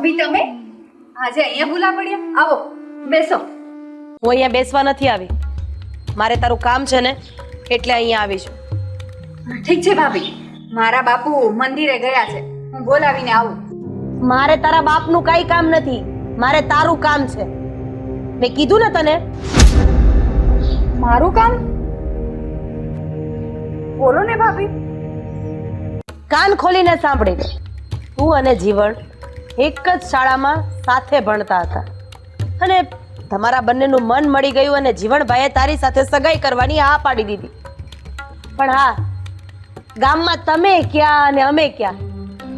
ભાભી તમે આજે અહીંયા ભૂલા પડ્યા? આવો બેસો. હું અહીંયા બેસવા નથી આવી, મારે તારું કામ છે ને એટલે અહીંયા આવી છું. ઠીક છે ભાભી, મારા બાપુ મંદિરે ગયા છે, હું બોલાવીને આવું. મારે તારા બાપનું કાંઈ કામ નથી, મારે તારું કામ છે. મેં કીધું ને તને. મારું કામ? બોલો ને ભાભી. કાન ખોલીને સાંભળી લે. તું અને જીવન એક જ શાળામાં સાથે ભણતા હતા અને તમારા બંનેનું મન મળી ગયું અને જીવણભાઈએ તારી સાથે સગાઈ કરવાની હા પાડી દીધી. પણ હા, ગામમાં તમે ક્યાં અને અમે ક્યાં?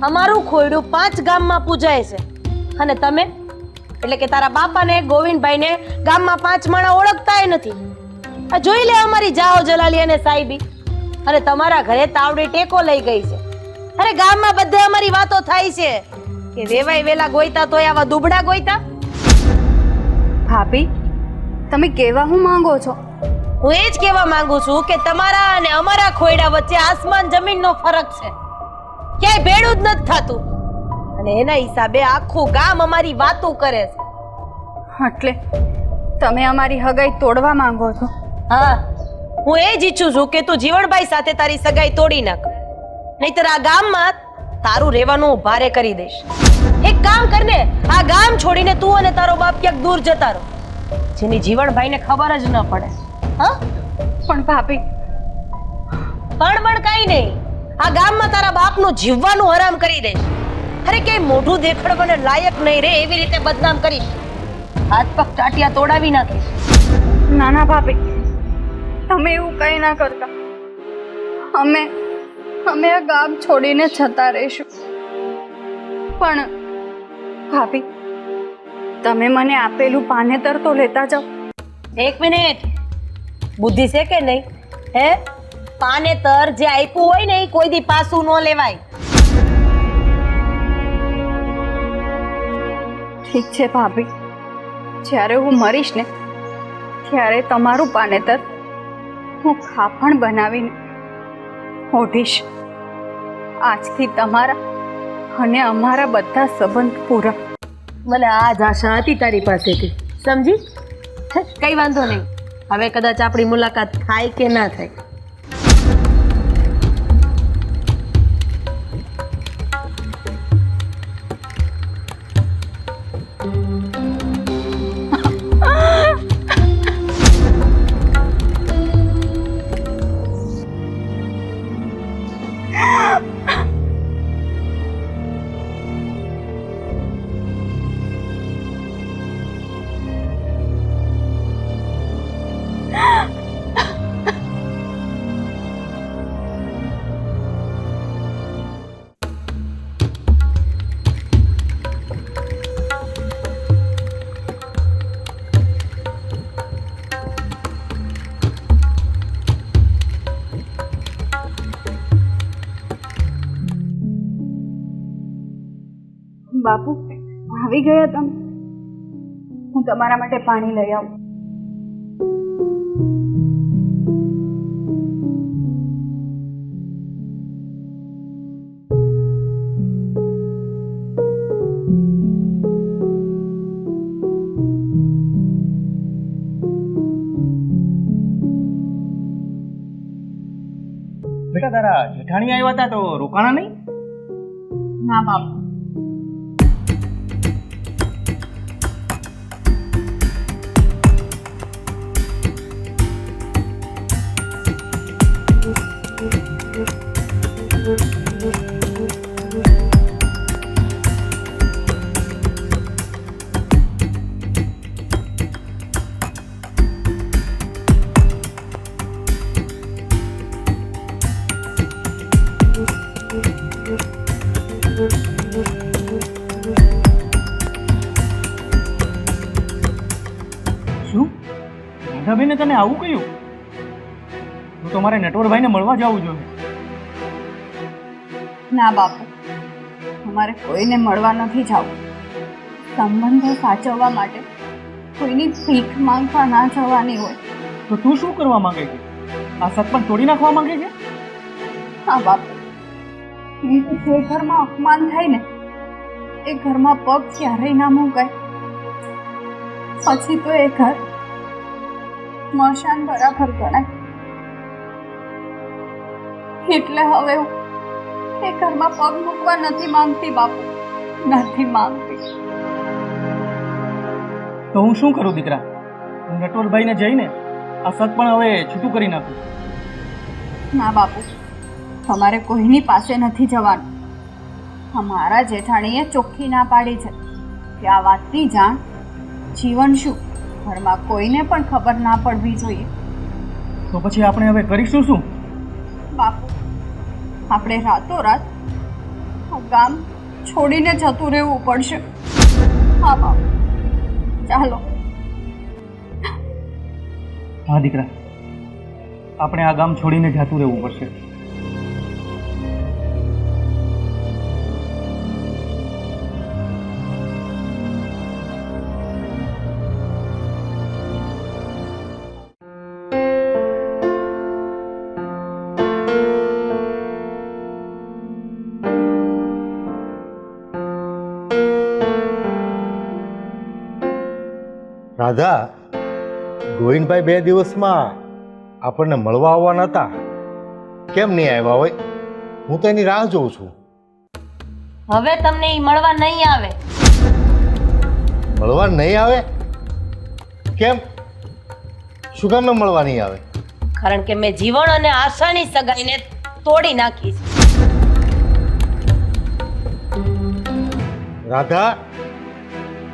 અમારું ખોયડું 5 ગામમાં પૂજાય છે અને તમે એટલે કે તારા બાપાને ગોવિંદભાઈને ગામમાં 5 માણા ઓળખતાય નથી. આ જોઈ લે અમારી જાઓ જલાલી અને સાહેબી. અને તમારા ઘરે તાવડી ટેકો લઈ ગઈ છે. અરે ગામમાં બધે અમારી વાતો થાય છે કે વેવાય વેલા ગોઈતા તોય આવા દુબળા ગોઈતા. ભાભી તમે કેવા હું માંગો છો? હું એ જ કહેવા માંગુ છું કે તમારા અને અમારા ખોયડા વચ્ચે આસમાન જમીનનો ફરક છે. ક્યાંય ભેળું જ નથી થતું અને એના હિસાબે આખું ગામ અમારી વાતો કરે છે. એટલે તમે અમારી હગાઈ તોડવા માંગો છો? હા, હું એ જ ઈચ્છું છું કે તું જીવણભાઈ સાથે તારી સગાઈ તોડી નાખ, નહીતર આ ગામમાં તારું રહેવાનું હું ભારે કરી દઈશ. એક કામ કરને, આ ગામ છોડીને તું અને તારો બાપ ક્યાંક દૂર જતા રહો, જેની જીવણભાઈને ખબર જ ન પડે. હા પણ ભાભી પણ કાઈ નહીં, આ ગામમાં તારા બાપનું જીવવાનું હરામ કરી દઈશ. અરે કે મોઢું દેખાડવાને લાયક નહીં રે એવી રીતે બદનામ કરીશ, હાથ પગ ટાટિયા તોડાવી નાખીશ. ના ના ભાભી, તમે એવું કઈ ના કરતા. અમે આ ગામ છોડીને જતા રહીશું. પણ ભાભી તમે મને આપેલું પાનેતર તો લેતા જાઓ. એક મિનિટ, બુદ્ધિ છે કે નહીં? હે, પાનેતર જે આપ્યું હોય ને એ કોઈ દી પાછું ન લેવાય. ઠીક છે ભાભી, જ્યારે હું મરીશ ને ત્યારે તમારું પાનેતર હું ખાફણ બનાવીને ઓઢીશ. આજથી તમારા અને અમારા બધા સંબંધ પૂરા. મને આ જ આશા હતી તારી પાસેથી, સમજી? કઈ વાંધો નહીં, હવે કદાચ આપણી મુલાકાત થાય કે ના થાય. બાપુ આવી ગયા તમે? હું તમારા માટે પાણી લઈ આવું. બેટા તારા જેઠાણી આવ્યા હતા તો રોકાણા નહીં? ના બાપુ, શું રાધાબેને તને આવું કહ્યું? તો તમારે નટવરભાઈને મળવા જવું જોઈએ. ના બાપુ, અમારે કોઈને મળવા નથી જવું. સંબંધો સાચવવા માટે કોઈની ભીખ માંગવા ના જવાની હોય. તો તું શું કરવા માંગે છે? આ સત્પણ તોડી નાખવા માંગે છે? હા બાપુ, જે ઘરમાં અપમાન થાય ને એ ઘરમાં પગ ક્યારેય ના મુકાય. પછી તો એ ઘર સ્મશાન બરાબર ગણાય. એટલે હવે હું એ ઘરમાં પગ મૂકવા નથી માંગતી બાપુ, નથી માંગતી. તો હું શું કરું દીકરા? હું નટવરભાઈને જઈને આ સત પણ હવે છૂટું કરી નાખું. ના બાપુ, તમારે કોઈની પાસે નથી જવાનું. અમારા જેઠાણીએ ચોખ્ખી ના પાડી છે કે આ વાતની જાણ જીવન શું ઘરમાં કોઈને પણ ખબર ના પડવી જોઈએ. તો પછી આપણે હવે કરીશું શું? બાપુ, આપણે રાતોરાત આ ગામ છોડીને જતું રહેવું પડશે. હા બાપુ, ચાલો. હા દીકરા, આપણે આ ગામ છોડીને જતું રહેવું પડશે. રાધા, ગોવિંદભાઈ 2 દિવસમાં આપણને મળવા આવવાના હતા. કેમ નહીં આવ્યા હોય? હું તો એની રાહ જોઉં છું. હવે તમને ઈ મળવા નહીં આવે. મળવા નહીં આવે? કેમ? શું કામ મળવા નહીં આવે? કારણ કે મેં જીવન અને આશાની સગાઈને તોડી નાખી છે. રાધા,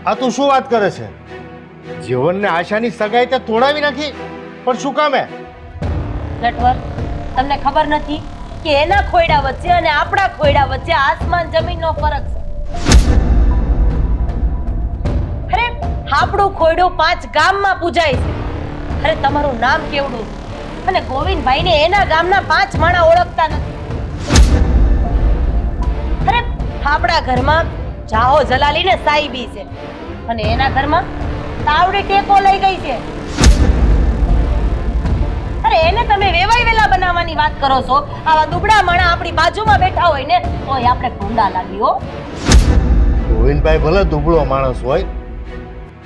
આ તું શું વાત કરે છે? જીવનને આશાની સગાઈ તે તોડાવી નાખી? પણ શું કામે? નટવર, તમને ખબર નથી કે એના ખોયડા વચ્ચે અને આપણા ખોયડા વચ્ચે આસમાન જમીનનો ફરક છે. અરે આપણું ખોયડું 5 ગામમાં પૂજાય છે. અરે તમારું નામ કેવડું અને ગોવિંદભાઈને એના ગામના 5 માણા ઓળખતા નથી. અરે આપણા ઘરમાં જાહો જલાલી ને સાઈબી છે અને એના ઘરમાં તાવડી ટેકો લઈ ગઈ છે. અરે એને તમે વેવાઈ વેલા બનાવવાની વાત કરો છો. આવા દુબળા માણા આપણી બાજુમાં બેઠા હોય ને તોય આપણે ભૂંડા લાગી હો. ગોવિંદભાઈ ભલે દુબળો માણસ હોય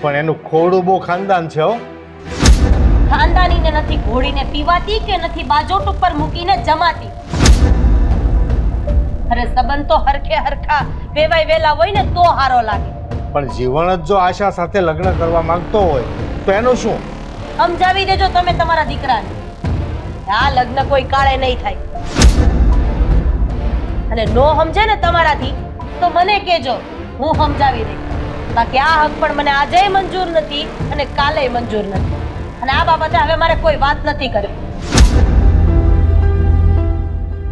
પણ એનું ખોડું બહુ ખાનદાન છે હો. ખાનદાનીને નથી ઘોડીને પીવાતી કે નથી બાજોટ ઉપર મૂકીને જમાતી. અરે સંબંધ તો હરખે હરખા વેવાઈ વેલા હોય ને તો હારો લાગે. પણ જીવન જ જો આશા સાથે લગ્ન કરવા માંગતો હોય તો એનું શું? સમજાવી દેજો તમે તમારા દીકરાને. આ લગ્ન કોઈ કાળે નહીં થાય. અને નો સમજે ને તમારાથી તો મને કહેજો, હું સમજાવી દઈશ. બાકી આ હક પણ મને આજે મંજૂર નથી અને કાલે મંજૂર નથી. અને આ બાબતે હવે મારે કોઈ વાત નથી કરવી.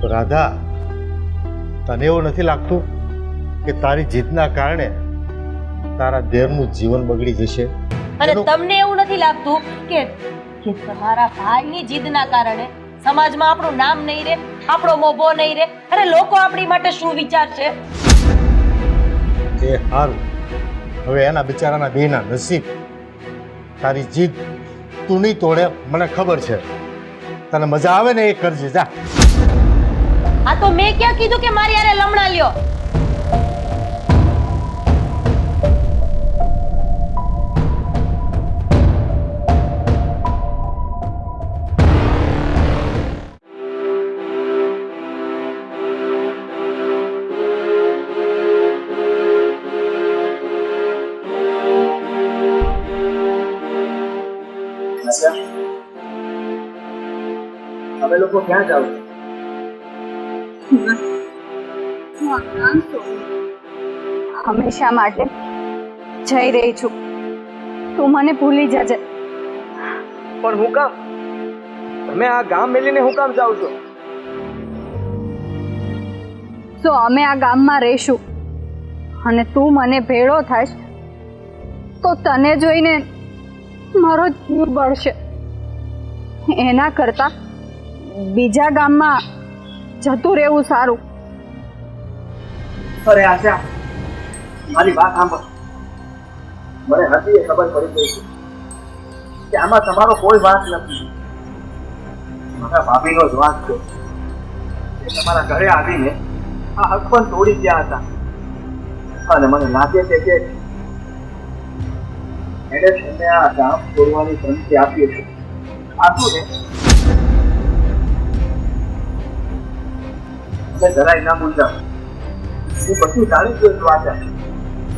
તો રાધા, તને એવું નથી લાગતું કે તારી જીતના કારણે તારા દેરનું જીવન બગડી જશે? અને તમને એવું નથી લાગતું કે તમારા ભાઈની જીદના કારણે સમાજમાં આપણું નામ નહીં રહે, આપણો મોભો નહીં રહે? અરે લોકો આપણી માટે શું વિચારશે? એ હારું, હવે એના બિચારાના બેના નસીબ. તારી જીદ તું નહીં તોડે મને ખબર છે. તને મજા આવે ને એ કરજે, જા. આ તો મેં ક્યાં કીધું કે મારી યારે લમણા લ્યો. અમે લોકો ક્યાં જાવ? હંમેશા માટે જઈ રહી છું. તું મને ભૂલી જજે. પણ હું કામ? તમે આ ગામ મેલીને હું કામ જાવ છો? તો અમે આ ગામમાં રહીશું અને તું મને ભેળો થાશ તો તને જોઈને મારો જીવ બળશે. એના કરતા બીજા ગામમાં જતું રહેવું સારું. અરે આશા, મારી વાત સાંભળ. મને હજી ખબર પડી ગઈ છે કે આમાં તમારો કોઈ વાંક નથી. મારા ભાભીનો જ વાંક છે. એ તમારા ઘરે આવીને આ હક પણ તોડી ગયા હતા. અને મને લાગે છે કે એને છે આ ગામ છોડવાની ધમકી આપી છે. આપું ને એટલે જરાય ના મૂંઝા. હું બધું જાણી ગયો છું આશા.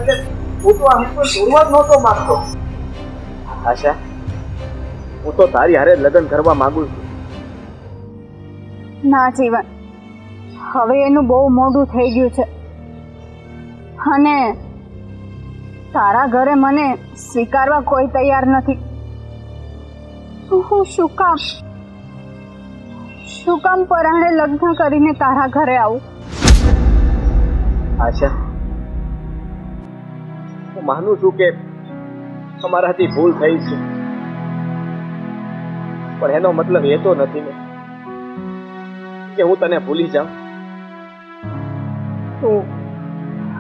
એટલે હું તો આ કોઈ છોડવા જ નહોતો માંગતો. આશા, હું તો તારી હારે લગ્ન કરવા માંગુ છું. ના જીવન, હવે એનું બહુ મોડું થઈ ગયું છે અને તારા ઘરે મને સ્વીકારવા કોઈ તૈયાર નથી. તો હું શું કામ પરાણે લગ્ન કરીને તારા ઘરે આવું? આશા, હું માનું છું કે અમારાથી ભૂલ થઈ છે, પણ એનો મતલબ એ તો નથી ને કે હું તને ભૂલી જાઉં.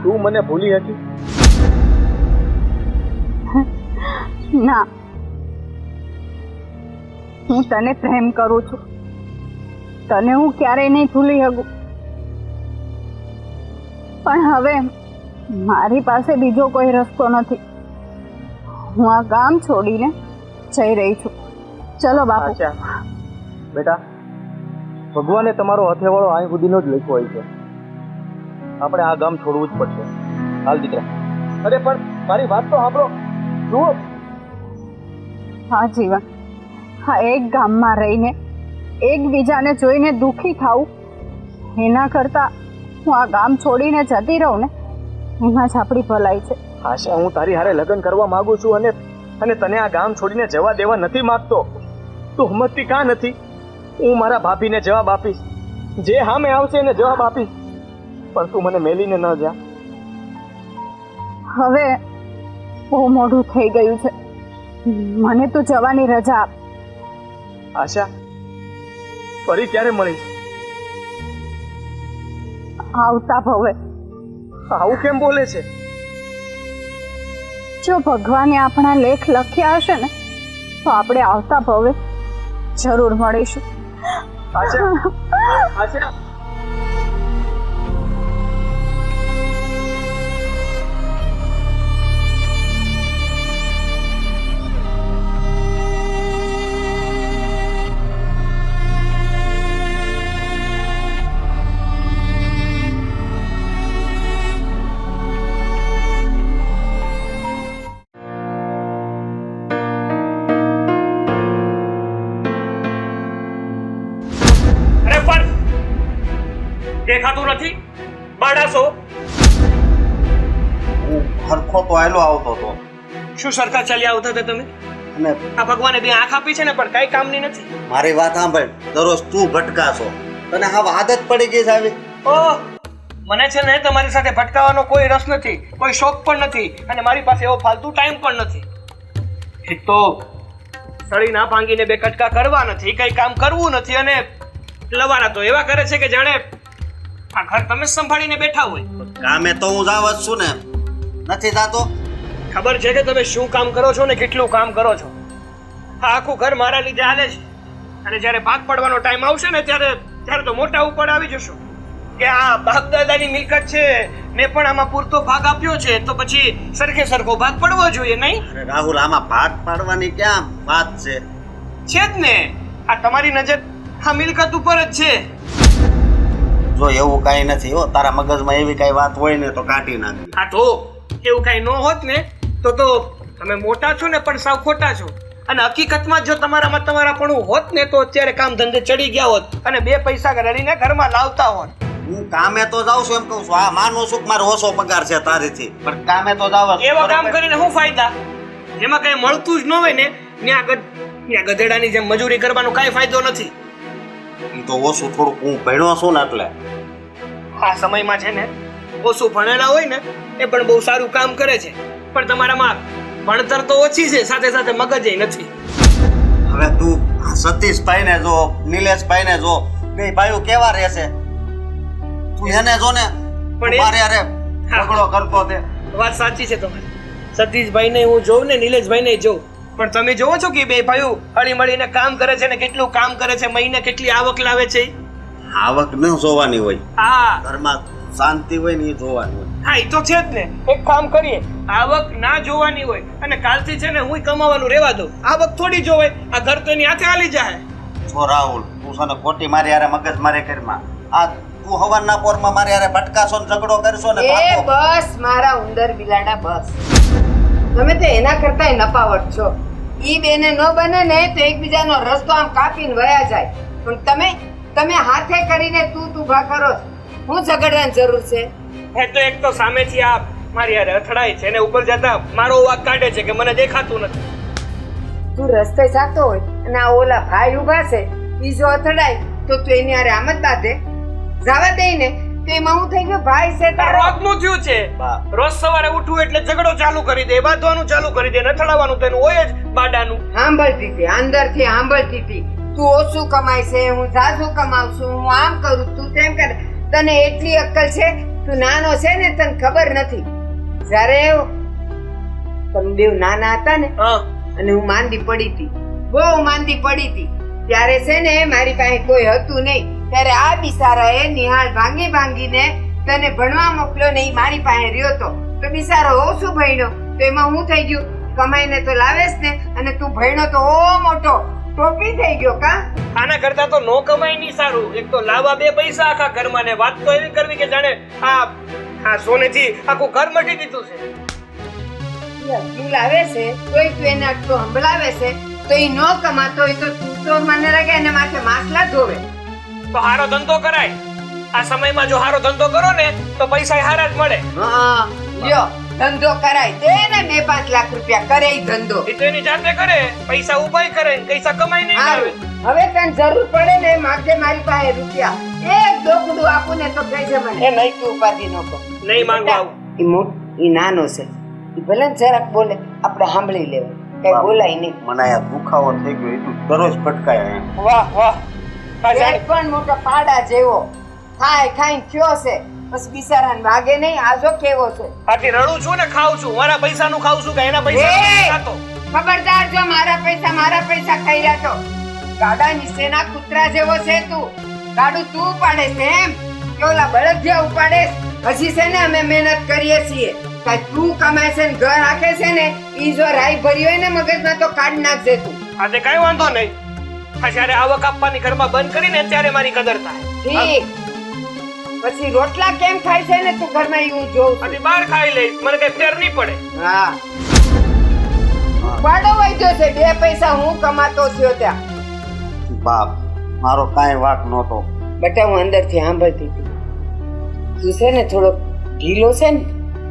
તું મને ભૂલી હતી? ના, હું તને પ્રેમ કરું છું. તને હું ક્યારેય નહીં ભૂલી શકું. પણ હવે મારી પાસે બીજો કોઈ રસ્તો નથી. હું આ ગામ છોડીને જઈ રહી છું. ચલો બાપુ. આશા બેટા, ભગવાને તમારો હથેવાળો અહીં સુધીનો જ લખ્યો હોય છે. આપણે આ ગામ છોડવું જ પડશે. હાલ દીકરા. અરે પણ મારી વાત તો સાંભળો. જુઓ, હા જીવન, હા એક ગામમાં રહીને એકબીજાને જોઈને દુઃખી થાવું એના કરતાં હું આ ગામ છોડીને જતી રહું ને એમાં જ આપણી ભલાઈ છે. આશા, હું તારી હારે લગ્ન કરવા માંગુ છું અને તને આ ગામ છોડીને જવા દેવા નથી માંગતો. તું હિંમતથી કાં નથી? હું મારા ભાભીને જવાબ આપીશ. જે સામે આવશે એને જવાબ આપીશ. પણ તું મને મેલીને ન જા. હવે બહુ મોડું થઈ ગયું છે. મને તો જવાની રજા આપ. આશા, ફરી ક્યારે મળીશ? આવતા ભવે. આવું કેમ બોલે છે? જો ભગવાને આપણા લેખ લખ્યા હશે ને તો આપણે આવતા ભવે જરૂર મળીશું. આશા, આશા. દેખાતું નથી? બાડાસો હું હરખો તો આયલો આવતો હતો શું સરખા ચાલ્યા આવતા હતા તમે? અને આ ભગવાને બે આંખ આપી છે ને પણ કઈ કામની નથી. મારી વાત સાંભળ, દરરોજ તું ભટકા છો, તને હવે આદત પડી ગઈ છે આવી. ઓહ, મને છે ને તમારી સાથે ભટકાવાનો કોઈ રસ નથી, કોઈ શોખ પણ નથી અને મારી પાસે એવો ફાલતુ ટાઈમ પણ નથી. એક તો સળી ના ભાંગીને બે કટકા કરવા નથી, કઈ કામ કરવું નથી અને લવાના તો એવા કરે છે કે જાણે આ ઘર તમે જ સંભાળીને બેઠા હોય. કામે તો હું જાવ જ છું ને, નથી જાતો? ખબર છે કે તમે શું કામ કરો છો ને કેટલું કામ કરો છો. આ આખું ઘર મારા લીધે હાલે છે અને જ્યારે ભાગ પડવાનો ટાઈમ આવશે ને ત્યારે તો મોટા ઉપર આવી જશો કે આ બાપ દાદાની મિલકત છે, મેં પણ આમાં પૂરતો ભાગ આપ્યો છે તો પછી સરખે સરખો ભાગ પડવો જોઈએ, નહીં? અરે રાહુલ, આમાં ભાગ પાડવાની ક્યાં વાત છે? છે જ ને, આ તમારી નજર આ મિલકત ઉપર જ છે. જો એવું કાંઈ નથી હો, તારા મગજમાં એવી કાંઈ વાત હોય ને તો કાઢી નાખ. હા તો એવું કાંઈ ન હોત ને તો તમે મોટા છો ને પણ સાવ ખોટા છો. અને હકીકતમાં જો તમારામાં તમારાપણું હોત ને તો અત્યારે કામ ધંધે ચડી ગયા હોત અને બે પૈસા રડીને ઘરમાં લાવતા હોત. હું કામે તો જાઉં છું એમ કહું છું. હા, માનું છું કે મારો ઓછો પગાર છે તારીથી, પણ કામે તો જાવ જ. એવા કામ કરીને શું ફાયદા? જેમાં કઈ મળતું જ ન હોય ને ત્યાં ગધેડાની જેમ મજૂરી કરવાનો કાંઈ ફાયદો નથી. ઈ તો ઓછું થોડુંક હું ભણ્યો છું ને એટલે. આ સમયમાં છે ને ઓછું ભણેલા હોય ને એ પણ બહુ સારું કામ કરે છે, પણ તમારામાં ભણતર તો ઓછી છે, સાથે સાથે મગજ નથી. હવે તું સતીશભાઈ ને જો, નિલેશભાઈ ને જો, બે ભાઈઓ કેવા રહેશે? તું એને જો ને, પણ એ- મારે અરે ઝઘડો કરતો તે. વાત સાચી છે તમારી. સતીશભાઈને હું જોઉં ને નિલેશભાઈને જોઉં, પણ તમે જોવો છો કે બે ભાઈઓ હળી મળીને કામ કરે છે ને કેટલું કામ કરે છે, મહિને કેટલી આવક લાવે છે? આવક ન જોવાની હોય, હા ઘરમાં શાંતિ હોય ને એ જોવાની હોય. હા એ તો છે જ ને. એક કામ કરીએ, આવક ના જોવાની હોય અને કાલથી છે ને હું કમાવાનું રહેવા દઉં. આવક થોડી જોવાય, આ ઘર તો એની હાથે હાલી જાય. જો રાહુલ, તું છે ને ખોટી મારી હારે મગજ મારે કરમાં. આ તું હવારના પોરમાં મારી હારે ભટકાશો ને ઝઘડો કરશો ને એ પાકો. બસ મારા ઉંદર બિલાડા બસ. તમે તો એના કરતાંય નપાવટ છો. ઈ બેને ન બને ને તો એકબીજાનો રસ્તો આમ કાપીને વયા જાય. પણ તમે હાથે કરીને તું ભા કરો છો. હું ઝઘડવાની જરૂર છે? એ તો એક તો સામેથી આ મારી હારે અથડાય છે ને ઉપર જતા મારો વાક કાઢે છે કે મને દેખાતું નથી. તું રસ્તે જાતો હોય અને આ ઓલા ભાઈ ઊભા છે ઈ જો અથડાય તો તું એની હારે આમ જ બાંધે? જવા દે ને તો એમાં હું થઈ ગયો ભાઈ છે તારો. રોજનું થયું છે. બા. રોજ સવારે ઉઠવું એટલે ઝઘડો ચાલુ કરી દે, બાંધવાનું ચાલુ કરી દે, અથડાવાનું તેનું હોય જ બાડાનું. સાંભળતી હતી, અંદરથી સાંભળતી હતી. તું ઓછું કમાય છે, હું ઝાઝું કમાઉં છું, હું આમ કરું, તું તેમ કરે. તને એટલી અક્કલ છે, તું નાનો છે ને તને ખબર નથી. જ્યારે તમે બેવ નાના હતા ને હા અને હું માંદી પડી હતી, બહુ માંદી પડી હતી, ત્યારે છે ને મારી પાસે કોઈ હતું નહીં. ત્યારે આ બિચારાએ નિહાળ ભાંગીને તને ભણવા મોકલ્યો ને ઈ મારી પાસે રહ્યો તો બિચારો ઓછું ભણ્યો તો એમાં હું થઈ ગયું? કમાઈને તો લાવેશ ને, અને તું ભણ્યો તો ઓ મોટો ટોપી થઈ ગયો કા? આના કરતા તો નો કમાય નહીં સારું. એક તો લાવવા બે પૈસા આખા ઘરમાં ને વાત તો એવી કરવી કે જાણે આ સોનેથી આખું ઘર મટી દીધું છે. તું લાવે છે તોય તું એને આટલું હંભળાવે છે તો ઈ ન કમાતો હોય તો તું તો મને લાગે એને માથે માસલા ધોવે. તો હારો ધંધો કરાય. આ સમયમાં જો હારો ધંધો કરો ને તો પૈસા હારા જ મળે. હા લ્યો ધંધો કરાય દે ને 2-5 લાખ રૂપિયા કરે ઈ ધંધો. એ તો એની જાતે કરે, પૈસા ઉપાય કરે, પૈસા કમાઈ નહીં આવે. હવે તને જરૂર પડે ને માગે મારી પાસે રૂપિયા, એક ડોકડું આપું ને તો કહેજે મને. એ નહીં તું ઉપાધિ ન કર. નહીં માંગવા આવું. ઈ નાનો છે, ઈ ભલે ને જરાક બોલે આપણે સાંભળી લેવું, કઈ બોલાય નહીં. મને આ દુખાવો થઈ ગયો એટલું દરરોજ ભટકાય અહીંયા. વાહ વાહ. આ એક જાણે પણ મોટો પાડા જેવો ખાઈને થયો છે, બસ બિચારાને વાગે નહીં. આજો કેવો છે. આથી રડું છું ને ખાઉં છું, મારા પૈસાનું ખાઉં છું કે એના પૈસા એ! ખાતો. ખબરદાર જો મારા પૈસા ખાઈ રહ્યા તો ગાડા નીચેના કૂતરા જેવો છે તું. ગાડું તું ઉપાડે છે એમ કે ઓલા બળદિયા ઉપાડે? હજી છે ને અમે મહેનત કરીએ છીએ. કાંઈ તું કમાય છે ને ઘર રાખે છે ને ઈ જો રાઈ ભરી હોય ને મગજમાં તો કાઢી નાખજે તું. આજે કઈ વાંધો નહીં. આ જ્યારે આવક આપવાની ઘરમાં બંધ કરીને ત્યારે મારી કદર થાય. ઠીક. પછી રોટલા કેમ ખાય છે ને તું ઘરમાં ઈ હું જોઉં છું. અને બહાર ખાઈ લઈશ, મને કઈ ફેર નહીં પડે. હા પાડો વૈદ્યો છે, 2 પૈસા હું કમાતો થયો ત્યાં. બાપ, મારો કાંઈ વાક નહોતો. બેટા હું અંદરથી સાંભળતી હતી. તું છે ને થોડો ઢીલો છે ને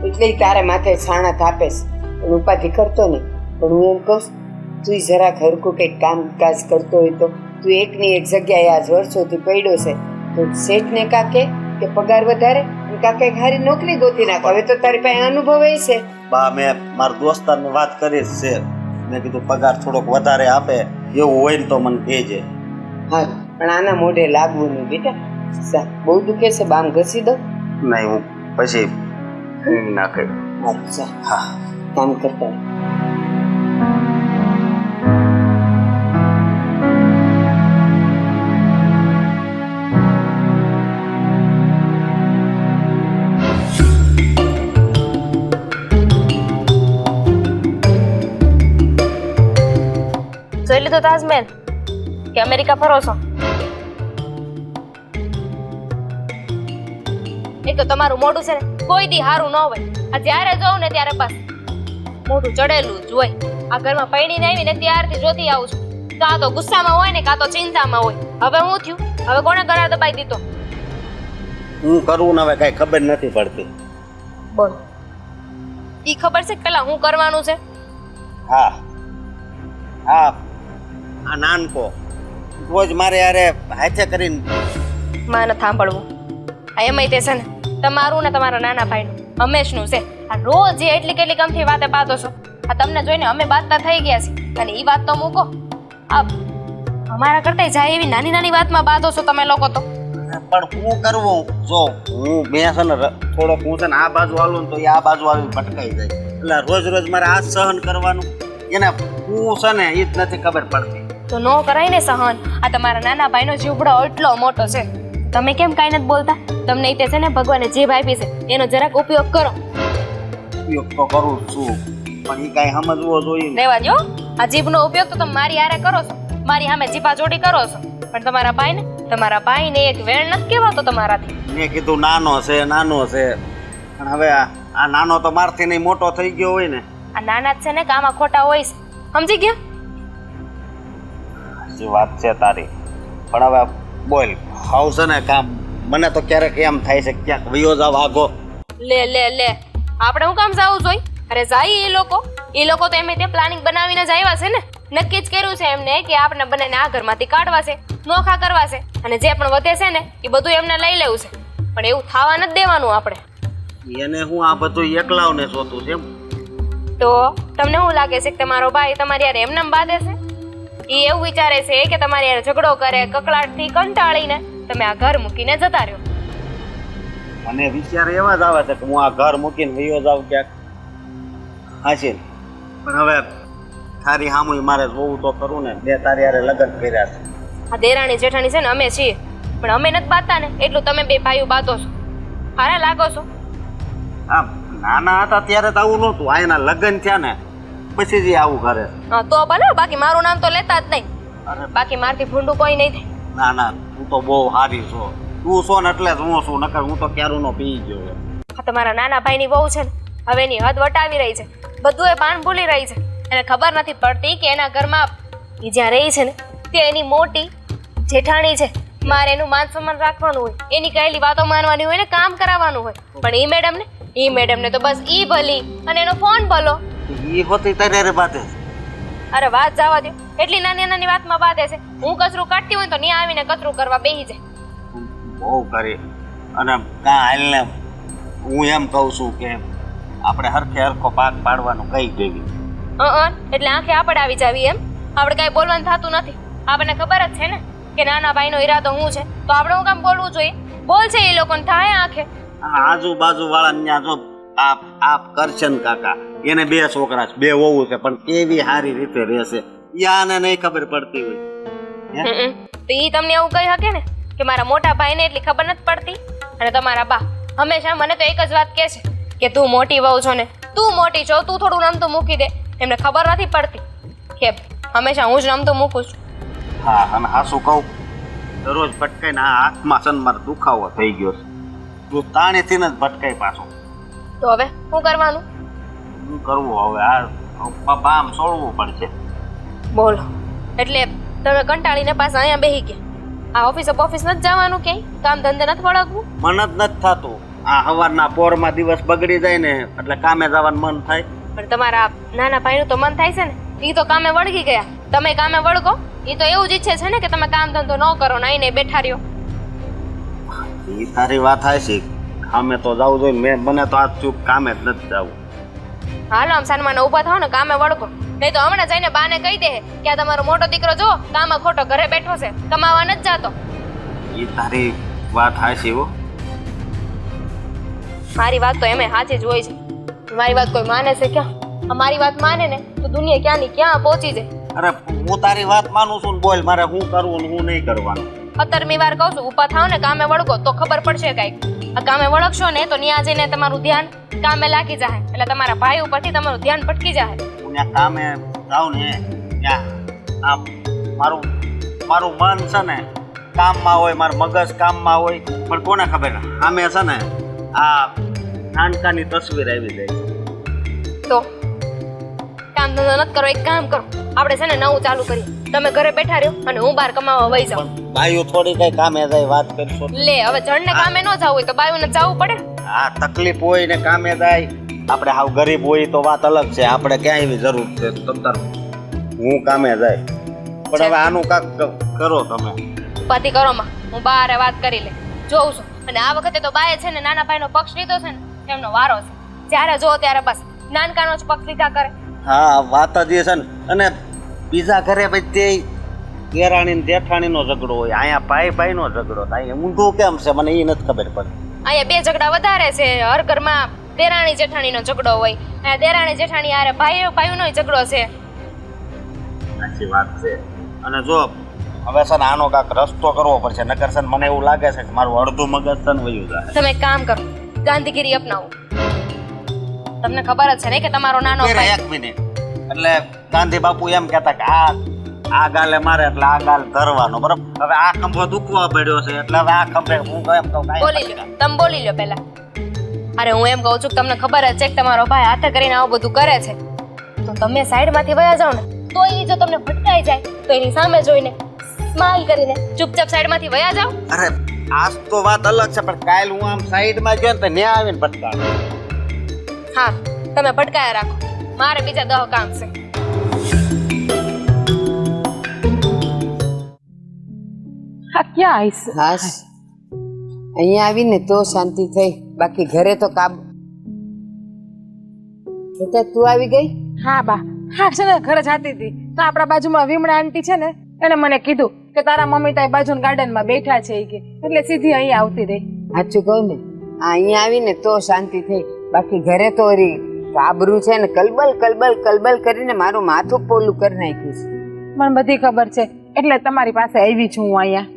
એટલે ઈ તારા માથે છાણા થાપે છે, પણ ઉપાધિ કરતો નહીં. પણ હું એમ કહું તું જરાક હરખું કંઈક કામકાજ કરતો હોય તો તું એકની એક જગ્યાએ આજ વર્ષોથી પડ્યો છે તો શેઠને કાકે કે પગાર વધારે અને કાકે સારી નોકરી ગોતી નાખ. હવે તો તારી પાસે અનુભવ છે. બા, મેં મારા દોસ્તારને વાત કરી જ છે. મેં કીધું પગાર થોડોક વધારે આપે એવું હોય ને તો મને કહેજે. હા પણ આના મોઢે લાગવું નહીં બેટા. બહુ દુખે છે, બામ ઘસી દો. નહીં, હું પછી નાખે. અચ્છા હા કામ કરતા રહો. જોઈ લીધો તાજમહેલ કે અમેરિકા ફરો છો? એક તો તમારું મોઢું છે ને કોઈ દી હારું ન હોય. આ જ્યારે જોઉં ને ત્યારે બસ મોઢું ચડેલું જ હોય. આ ઘરમાં પૈણીને આવી ને ત્યારથી જોતી આવું છું. કાં તો ગુસ્સામાં હોય ને કાં તો ચિંતામાં હોય. હવે હું થયું? હવે કોને ગળા દબાઈ દીધો? હું કરવું ને હવે કઈ ખબર નથી પડતી. બોલ. ઈ ખબર છે પેલા હું કરવાનું છે? હા હા, આ નાનકો રોજ મારે યારે હાથે કરીને. મારે નથી સાંભળવું. આ એમાંય તે છે ને તમારું ને તમારા નાના ભાઈનું હંમેશનું છે. આ રોજ એ એટલી કેટલી ગમથી વાતે બાતો છો. આ તમને જોઈને અમે બાતતા થઈ ગયા છીએ. અને ઈ વાત તો મૂકો, આ અમારા કરતા જાય એવી નાની નાની વાતમાં બાતો છો તમે લોકો તો. પણ હું કરવું? જો હું મેં છે ને થોડોક હું છે ને આ બાજુ આવું ને તો એ આ બાજુ આવી ભટકાઈ જાય. એટલે રોજ રોજ મારે આ સહન કરવાનું એને હું છે ને એ જ નથી ખબર પડતી. તો નો કરાય ને સહન. આ તમારા નાના ભાઈનો જીવડો એટલો મોટો છે, તમે કેમ કાંઈ નથી બોલતા? તમને તે છે ને ભગવાને જે આપી છે એનો જરાક ઉપયોગ કરો. ઉપયોગ તો કરું જ છું, પણ એ કાંઈ સમજવો જોઈએ ને. રહેવા દો. આ જીભનો ઉપયોગ તો તમે મારી હારે કરો છો, મારી સામે જીભાજોડી કરો છો, પણ તમારા ભાઈને એક વેણ નથી કહેવાતો તમારાથી. મેં કીધું નાનો છે પણ હવે આ નાનો તો મારથી નહીં મોટો થઈ ગયો હોય ને. આ નાના જ છે ને કામાં ખોટા હોય છે, સમજી ગયા? સાચી વાત છે તારી, પણ હવે બોલ હાવ છે ને કામ. મને તો ક્યારેક એમ થાય છે ક્યાંક વયો જાવ આગો. લે આપણે હું કામ જાવું જોઈએ? અરે જાય એ લોકો તો એમ ત્યાં પ્લાનિંગ બનાવીને જ આવ્યા છે ને. નક્કી જ કર્યું છે એમને કે આપણે બંનેને આ ઘરમાંથી કાઢવા છે, નોખા કરવા છે, અને જે પણ વધે છે ને એ બધું એમને લઈ લેવું છે. પણ એવું થવા નથી દેવાનું આપણે. એને હું આ બધું એકલાવને શોધું છે એમ? તો તમને શું લાગે છે કે તમારો ભાઈ તમારી યાર એમને બાંધે છે? એ એવું વિચારે છે કે તમારી યાર ઝઘડો કરે, કકળાટથી કંટાળીને તમે આ ઘર મૂકીને જતા રહ્યો. મને વિચાર એવા જ આવે છે કે હું આ ઘર મૂકીને વયો જાવ ક્યાંક. હાચી, પણ હવે તારી સામું મારે જોવું તો ખરું ને. બે તારી હારે લગ્ન કર્યા છે. આ દેરાણી જેઠાણી છે ને અમે છીએ, પણ અમે નથી બાંધતા ને એટલું તમે બે ભાઈઓ બાંધો છો. હારા લાગો છો. હા, નાના હતા ત્યારે તો આવું નહોતું. આ એના લગ્ન થયા ને પછી જ આવું કરે. હા તો ભલે, બાકી મારું નામ તો લેતા જ નહીં. બાકી મારથી ભૂંડું કોઈ નહીં થાય. ના તું તો બહુ સારી છો. તું છો ને એટલે જ હું છું, નકર હું તો ક્યારનો પી ગયો. આ તમારા નાના ભાઈની વહુ છે ને હવે એની હદ વટાવી રહી છે, બધું એ ભાન ભૂલી રહી છે. એને ખબર નથી પડતી કે એના ઘરમાં એ જ્યાં રહી છે ને તે એની મોટી જેઠાણી છે. મારે એનું માન સન્માન રાખવાનું હોય, એની કહેલી વાતો માનવાની હોય ને કામ કરાવવાનું હોય. પણ એ મેડમને તો બસ ઈ ભલી અને એનો ફોન ભલો. ઈ હોતી તારે બાતે. અરે વાત જવા દો, એટલી નાની વાતમાં બાંધે છે. હું કચરું કાઢતી હોય તો ત્યાં આવીને કચરું કરવા બેસી જાય. બહુ કરી. અને કાં હાલને હું એમ કહું છું કે આપણે હરખો પાક પાડવાનું કહી દેવી. એટલે આંખે આપણે આવી જાવી એમ? આપણે કાંઈ બોલવાનું થતું નથી. આપણને ખબર જ છે ને કે નાના ભાઈનો ઈરાદો હું છે, તો આપણે હું કામ બોલવું જોઈએ? બોલ છે એ લોકોને થાય આંખે. આજુબાજુ વાળા ત્યાં જો આપ કરશન કાકા, એને 2 છોકરા છે, 2 વહુ છે, પણ કેવી સારી રીતે રહેશે યાને નહીં ખબર પડતી હોય. તો ઈ તમને એવું કહી શકે ને કે મારા મોટા ભાઈને એટલી ખબર નથી પડતી? અને તમારા બા હંમેશા મને તો એક જ વાત કહે છે કે તું મોટી વહુ છો ને, તું મોટી છો, તું થોડું નામતું મૂકી દે. એમને ખબર નથી પડતી કે હંમેશા હું જ નામતું મૂકું છું. હા, અને હાસું કહું, દરરોજ ભટકાઈને આ હાથમાં છે ને મારો દુખાવો થઈ ગયો છે. તું તાણીથી જ ભટકાઈ પાછો. તો હવે શું કરવાનું? શું કરવું હવે? આ બામ છોડવું પડશે. બોલો, એટલે તમે કંટાળીને પાછા અહીંયા બેસી ગયા? આ ઓફિસ નથી જવાનું? ક્યાંય કામ ધંધે નથી વળગવું? મન જ નથી થતું. આ સવારના પોરમાં દિવસ બગડી જાય ને એટલે કામે જવાનું મન થાય. પણ તમારા નાના ભાઈનું તો મન થાય છે ને, એ તો કામે વળગી ગયા. તમે કામે વળગો, એ તો એવું જ ઈચ્છે છે ને કે તમે કામ ધંધો ન કરો ને આઈને બેઠા રહ્યો. એ તારી વાત થાય છે. કામે તો જવું જોઈએ. મને તો આજ ચૂપ કામે જ નથી જવું. હાલો આમ સાનમાને ઊભા થાવ ને, કામે વળગો. નહીં તો હમણાં જઈને બાને કહી દે કે આ તમારો મોટો દીકરો જો કામમાં ખોટો ઘરે બેઠો છે, કમાવા નથી જાતો. એ તારી વાત થાય છે. મારી વાત તો એમે સાચી જ હોય છે. મારી વાત કોઈ માને છે ક્યાં? અમારી વાત માને ને તો દુનિયા ક્યાંની ક્યાં પહોંચી જાય. અરે હું તારી વાત માનું છું ને, બોલ મારે શું કરવું ને શું નહીં કરવાનું. 17મી વાર કહું છું, ઊભા થાવ ને કામે વળગો તો ખબર પડશે કાંઈક. આ કામે વળગશો ને તો ત્યાં જઈને તમારું ધ્યાન કામે લાગી જાય, એટલે તમારા ભાઈ ઉપરથી તમારું ધ્યાન ભટકી જાય. હું ત્યાં કામે જાઉં ને ત્યાં આમ મારું મન છે ને કામમાં હોય, મારું મગજ કામમાં હોય, પણ કોને ખબર સામે છે ને આ નાનકાની તસવીર આવી જાય. તો કામ ધંધો નથી કરો, એક કામ કરો, આપણે છે ને નવું ચાલુ કરીએ. તમે ઘરે બેઠા રહ્યો અને હું બહાર કમાવા વહી જાઉં. બાયુ થોડી કઈ કામે જાય વાત કરશો? લે હવે જણને કામે ન જવું હોય તો બાયુને જવું પડે. હા, તકલીફ હોય ને કામે જાય. આપણે હાવ ગરીબ હોય તો વાત અલગ છે, આપણે ક્યાં એવી જરૂર છે તમતાર હું કામે જાય. પણ હવે આનું કાક કરો તમે. ઉપાધિ કરો માં, હું બહાર વાત કરી લે જોઉં છું. અને આ વખતે તો બાએ છે ને નાના ભાઈનો પક્ષ લીધો છે ને એમનો વારો છે. જ્યારે જો ત્યારે બસ નાનકાનો જ પક્ષ લીધા કરે. હા, વાત જ છે ને. અને બીજા ઘરે પછી દેરાણી જેઠાણીનો ઝઘડો હોય, અહીંયા ભાઈનો ઝઘડો થાય. ઊંધું કેમ છે મને એ નથી ખબર પડે. અહીંયા 2 ઝઘડા વધારે છે. હર ઘરમાં દેરાણી જેઠાણીનો ઝઘડો હોય, અહીંયા દેરાણી જેઠાણી હારે ભાઈનો ઝઘડો છે. સાચી વાત છે. અને જો હવે છે ને આનો કાંક રસ્તો કરવો પડશે, નકર છે ને મને એવું લાગે છે કે મારું અડધું મગજ છે ને વયું જાય. તમે એક કામ કરો, ગાંધીગીરી અપનાવો. તમને ખબર જ છે ને કે તમારો નાનો ફેર ભાઈ. એક મિનિટ, એટલે ગાંધી બાપુ એમ કહેતા કે આ ગાલે મારે એટલે આ ગાલ ધરવાનો, બરાબર? હવે આ ખંભો દુખવા પડ્યો છે એટલે હવે આ ખંભે હું એમ કહું બોલી લ્યો, તમે બોલી લ્યો પહેલા. અરે હું એમ કહું છું કે તમને ખબર જ છે કે તમારો ભાઈ હાથે કરીને આવું બધું કરે છે, તો તમે સાઈડમાંથી વયા જાઓ ને, તો એ જો તમને ભટકાઈ જાય તો એની સામે જોઈને સ્માઈલ કરીને ચૂપચાપ સાઈડમાંથી વયા જાઓ. અરે આજ તો વાત અલગ છે, પણ કાલ હું આમ સાઈડમાં ગયો ને તો ન્યા આવીને ભટકાવે. હા, તમે ભટકાયા રાખો, મારે બીજા 10 કામ છે. હા ક્યાં આવીશ? હાસ અહીંયા આવીને તો શાંતિ થઈ, બાકી ઘરે તો કાબુ. બેટા તું આવી ગઈ? હા બા, હા છે ને ઘરે જતી હતી તો આપણા બાજુમાં વિમળા આંટી છે ને, એને મને કીધું કે તારા મમ્મી તારી બાજુના ગાર્ડનમાં બેઠા છે ઈ કે, એટલે સીધી અહીંયા આવતી રહી. સાચું કહું ને, અહીંયા આવીને તો શાંતિ થઈ, બાકી ઘરે તો કાબરું છે ને કલબલ કલબલ કલબલ કરીને મારું માથું પોલું કરી નાખ્યું છે. મને બધી ખબર છે, એટલે તમારી પાસે આવી છું હું અહીંયા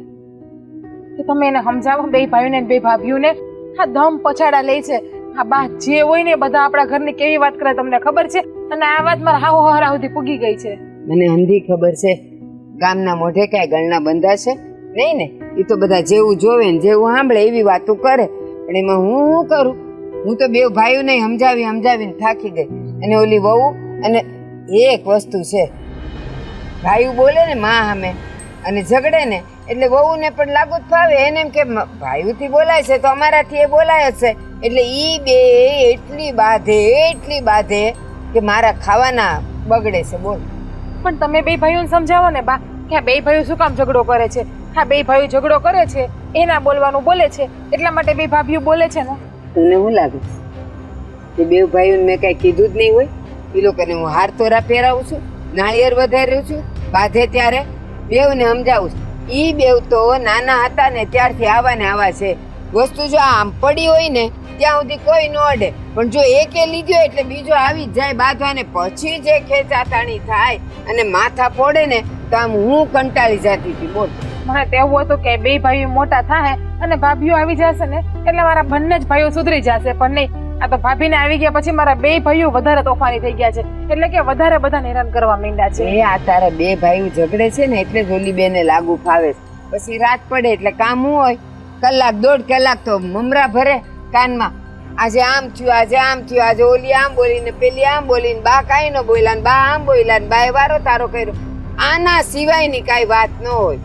કે તમે એને સમજાવો, બે ભાઈઓને બે ભાભીઓને. હા ધમ પછાડા લે છે, હા બા જે હોય ને બધા આપણા ઘરની કેવી વાત કરે તમને ખબર છે, અને આ વાત મારા હાવ હરા સુધી પૂગી ગઈ છે. મને અંધી ખબર છે, ગામના મોઢે કાંઈ ગળના બંધા છે નહીં ને, એ તો બધા જેવું જોવે ને જેવું સાંભળે એવી વાતો કરે, પણ એમાં હું શું કરું? હું તો બે ભાઈઓને સમજાવીને થાકી ગઈ. અને ઓલી વહુ, અને એક વસ્તુ છે, ભાઈઓ બોલે ને માં સામે અને ઝઘડે ને એટલે વહુને પણ લાગુ જ ફાવે, એને એમ કે ભાઈઓથી બોલાય છે તો અમારાથી એ બોલાય જ છે, એટલે ઈ બે એટલી બાધે કે મારા ખાવાના બગડે છે. બોલ. પણ તમે બે ભાઈઓને સમજાવો ને બા કે આ બે ભાઈઓ શું કામ ઝઘડો કરે છે. હા બે ભાઈઓ ઝઘડો કરે છે, એના બોલવાનું બોલે છે, એટલા માટે બે ભાભીઓ બોલે છે ને. તમને શું લાગે કે બે ભાઈઓને મેં કાંઈ કીધું જ નહીં હોય? એ લોકોને હું હાર તોરા પહેરાવું છું, નાળિયેર વધાર્યું છું, બાધે ત્યારે બેવને સમજાવું છું. ઈ બેવ તો નાના હતા ને ત્યારથી આવા છે. વસ્તુ જો આમ પડી હોય ને ત્યાં સુધી કોઈ ન અડે, પણ જો એકે લીધો એટલે બીજો આવી જ જાય બાંધવાને, પછી જે ખેંચાતાણી થાય અને માથા પડે ને તો આમ હું કંટાળી જતી હતી. બોલ. મને તો એવું હતું કે બે ભાઈઓ મોટા થાય અને ભાભીઓ આવી જશે ને એટલે મારા બંને જ ભાઈઓ સુધરી જશે, પણ નહીં, આ તો ભાભીને આવી ગયા પછી મારા બે ભાઈઓ વધારે તોફાની થઈ ગયા છે, એટલે કે વધારે બધા હેરાન કરવા માંડ્યા છે. એ આ તારા બે ભાઈઓ ઝઘડે છે ને એટલે જ ઓલી બેને લાગુ ફાવે છે. પછી રાત પડે એટલે કામ શું હોય, કલાક 1.5 કલાક તો મમરા ભરે કાનમાં, આજે આમ થયું, આજે ઓલી આમ બોલીને પેલી આમ બોલીને બા કાંઈ ન બોલ્યા ને બા આમ બોલ્યા ને બાએ વારો તારો કર્યો. આના સિવાયની કાંઈ વાત ન હોય.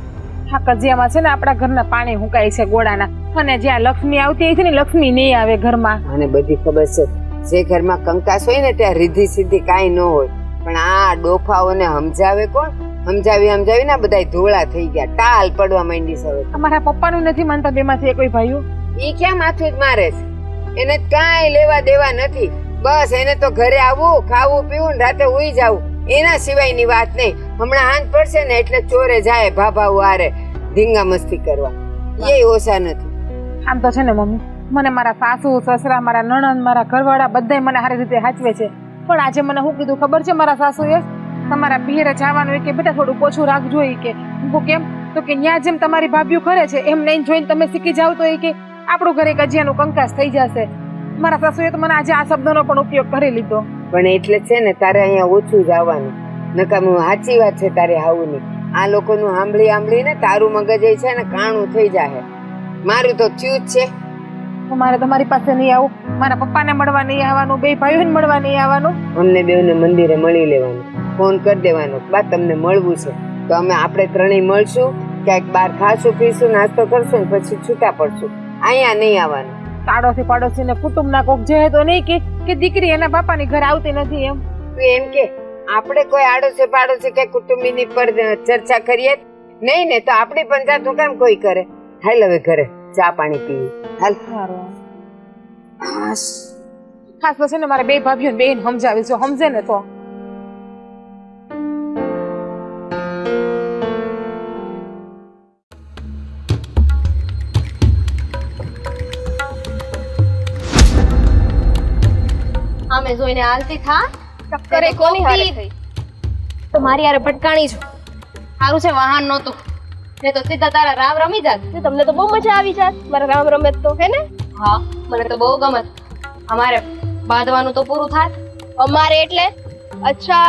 હા કજિયામાં છે ને આપણા ઘરના પાણી હુકાય છે ગોળાના, અને જ્યાં લક્ષ્મી આવતી હોય છે ને લક્ષ્મી નહીં આવે ઘરમાં. મને બધી ખબર છે, જે ઘરમાં કંકાસ હોય ને ત્યાં રીધી સીધી કાંઈ ન હોય, પણ આ ડોફાઓને સમજાવે કોણ? સમજાવી ને બધાય ધોળા થઈ ગયા, ટાલ પડવા માંડી છે. હવે અમારા પપ્પાનું નથી માનતા બેમાંથી કોઈ ભાઈઓ. ઈ ક્યાં માથું જ મારે છે? એને કાંઈ લેવા દેવા નથી, બસ એને તો ઘરે આવવું, ખાવું પીવું ને રાતે ઉઈ જવું, એના સિવાયની વાત નહીં. હમણાં હાંજ પડશે ને એટલે ચોરે જાય ભાભાઓ હારે ધીંગા મસ્તી કરવા, એ ઓછા નથી. આમ તો છે ને મમ્મી, મને મારા સાસુ સસરા, મારા નણંદ, મારા ઘરવાળા બધાય મને સારી રીતે સાચવે છે, પણ આજે મને શું કીધું ખબર છે મારા સાસુએ? તમારા પિયરે જવાનું કે બેટા થોડું ઓછું રાખજો એ કે. હું કેમ? તો કે ન્યા જેમ તમારી ભાભીઓ કરે છે એમ નહીં જોઈને તમે શીખી જાવ તો એ કે આપણું ઘરે કજિયાનું કંકાસ થઈ જશે. મારા સાસુએ તો મને આજે આ શબ્દનો પણ ઉપયોગ કરી લીધો. પણ એટલે છે ને તારે અહીંયા ઓછું જ આવવાનું, નકામું સાચી વાત છે તારે આવું નહીં. આ લોકોનું સાંભળી ને તારું મગજ એ છે ને કાણું થઈ જાય. મારું તો થયું જ છે. તો મારે તમારી પાસે નહીં આવું, મારા પપ્પાને મળવા નહીં આવવાનું, બે ભાઈઓને મળવા નહીં આવવાનું. અમને બેવને મંદિરે મળી લેવાનું, ફોન કરી દેવાનો, બા તમને મળવું છે તો અમે આપણે ત્રણેય મળશું, ક્યાંક બહાર ખાશું પીશું, નાસ્તો કરશું ને પછી છૂટા પડશું. અહીંયા નહીં આવવાનું. પાડોશી પાડોશી ને કુટુંબના કોક જે તો નહીં કે દીકરી એના બાપાની ઘરે આવતી નથી એમ. તું એમ કે આપણે કોઈ આડોશી પાડોશી કે કુટુંબીની પર ચર્ચા કરીએ નહીં ને, તો આપણી પંચાયત કામ કોઈ કરે? હાલ હવે ઘરે ચા પાણી પીવી. હાલ. ખાસ તો છે ને મારે બે ભાભીઓને બેન સમજાવી, જો સમજે ને તો. આમે જોઈને હાલતી થા, ટક્કરે કોની હારે થઈ? તો મારી હારે ભટકાણી છું. સારું છે વાહન નહોતું, ને તો સીધા તારા રામ રમી જાત. તમને તો બહુ મજા આવી જાત મારા રામ રમે તો, હે ને? હા, મને તો બહુ ગમત. અમારે બાંધવાનું તો પૂરું થાત. અમારે એટલે? અચ્છા,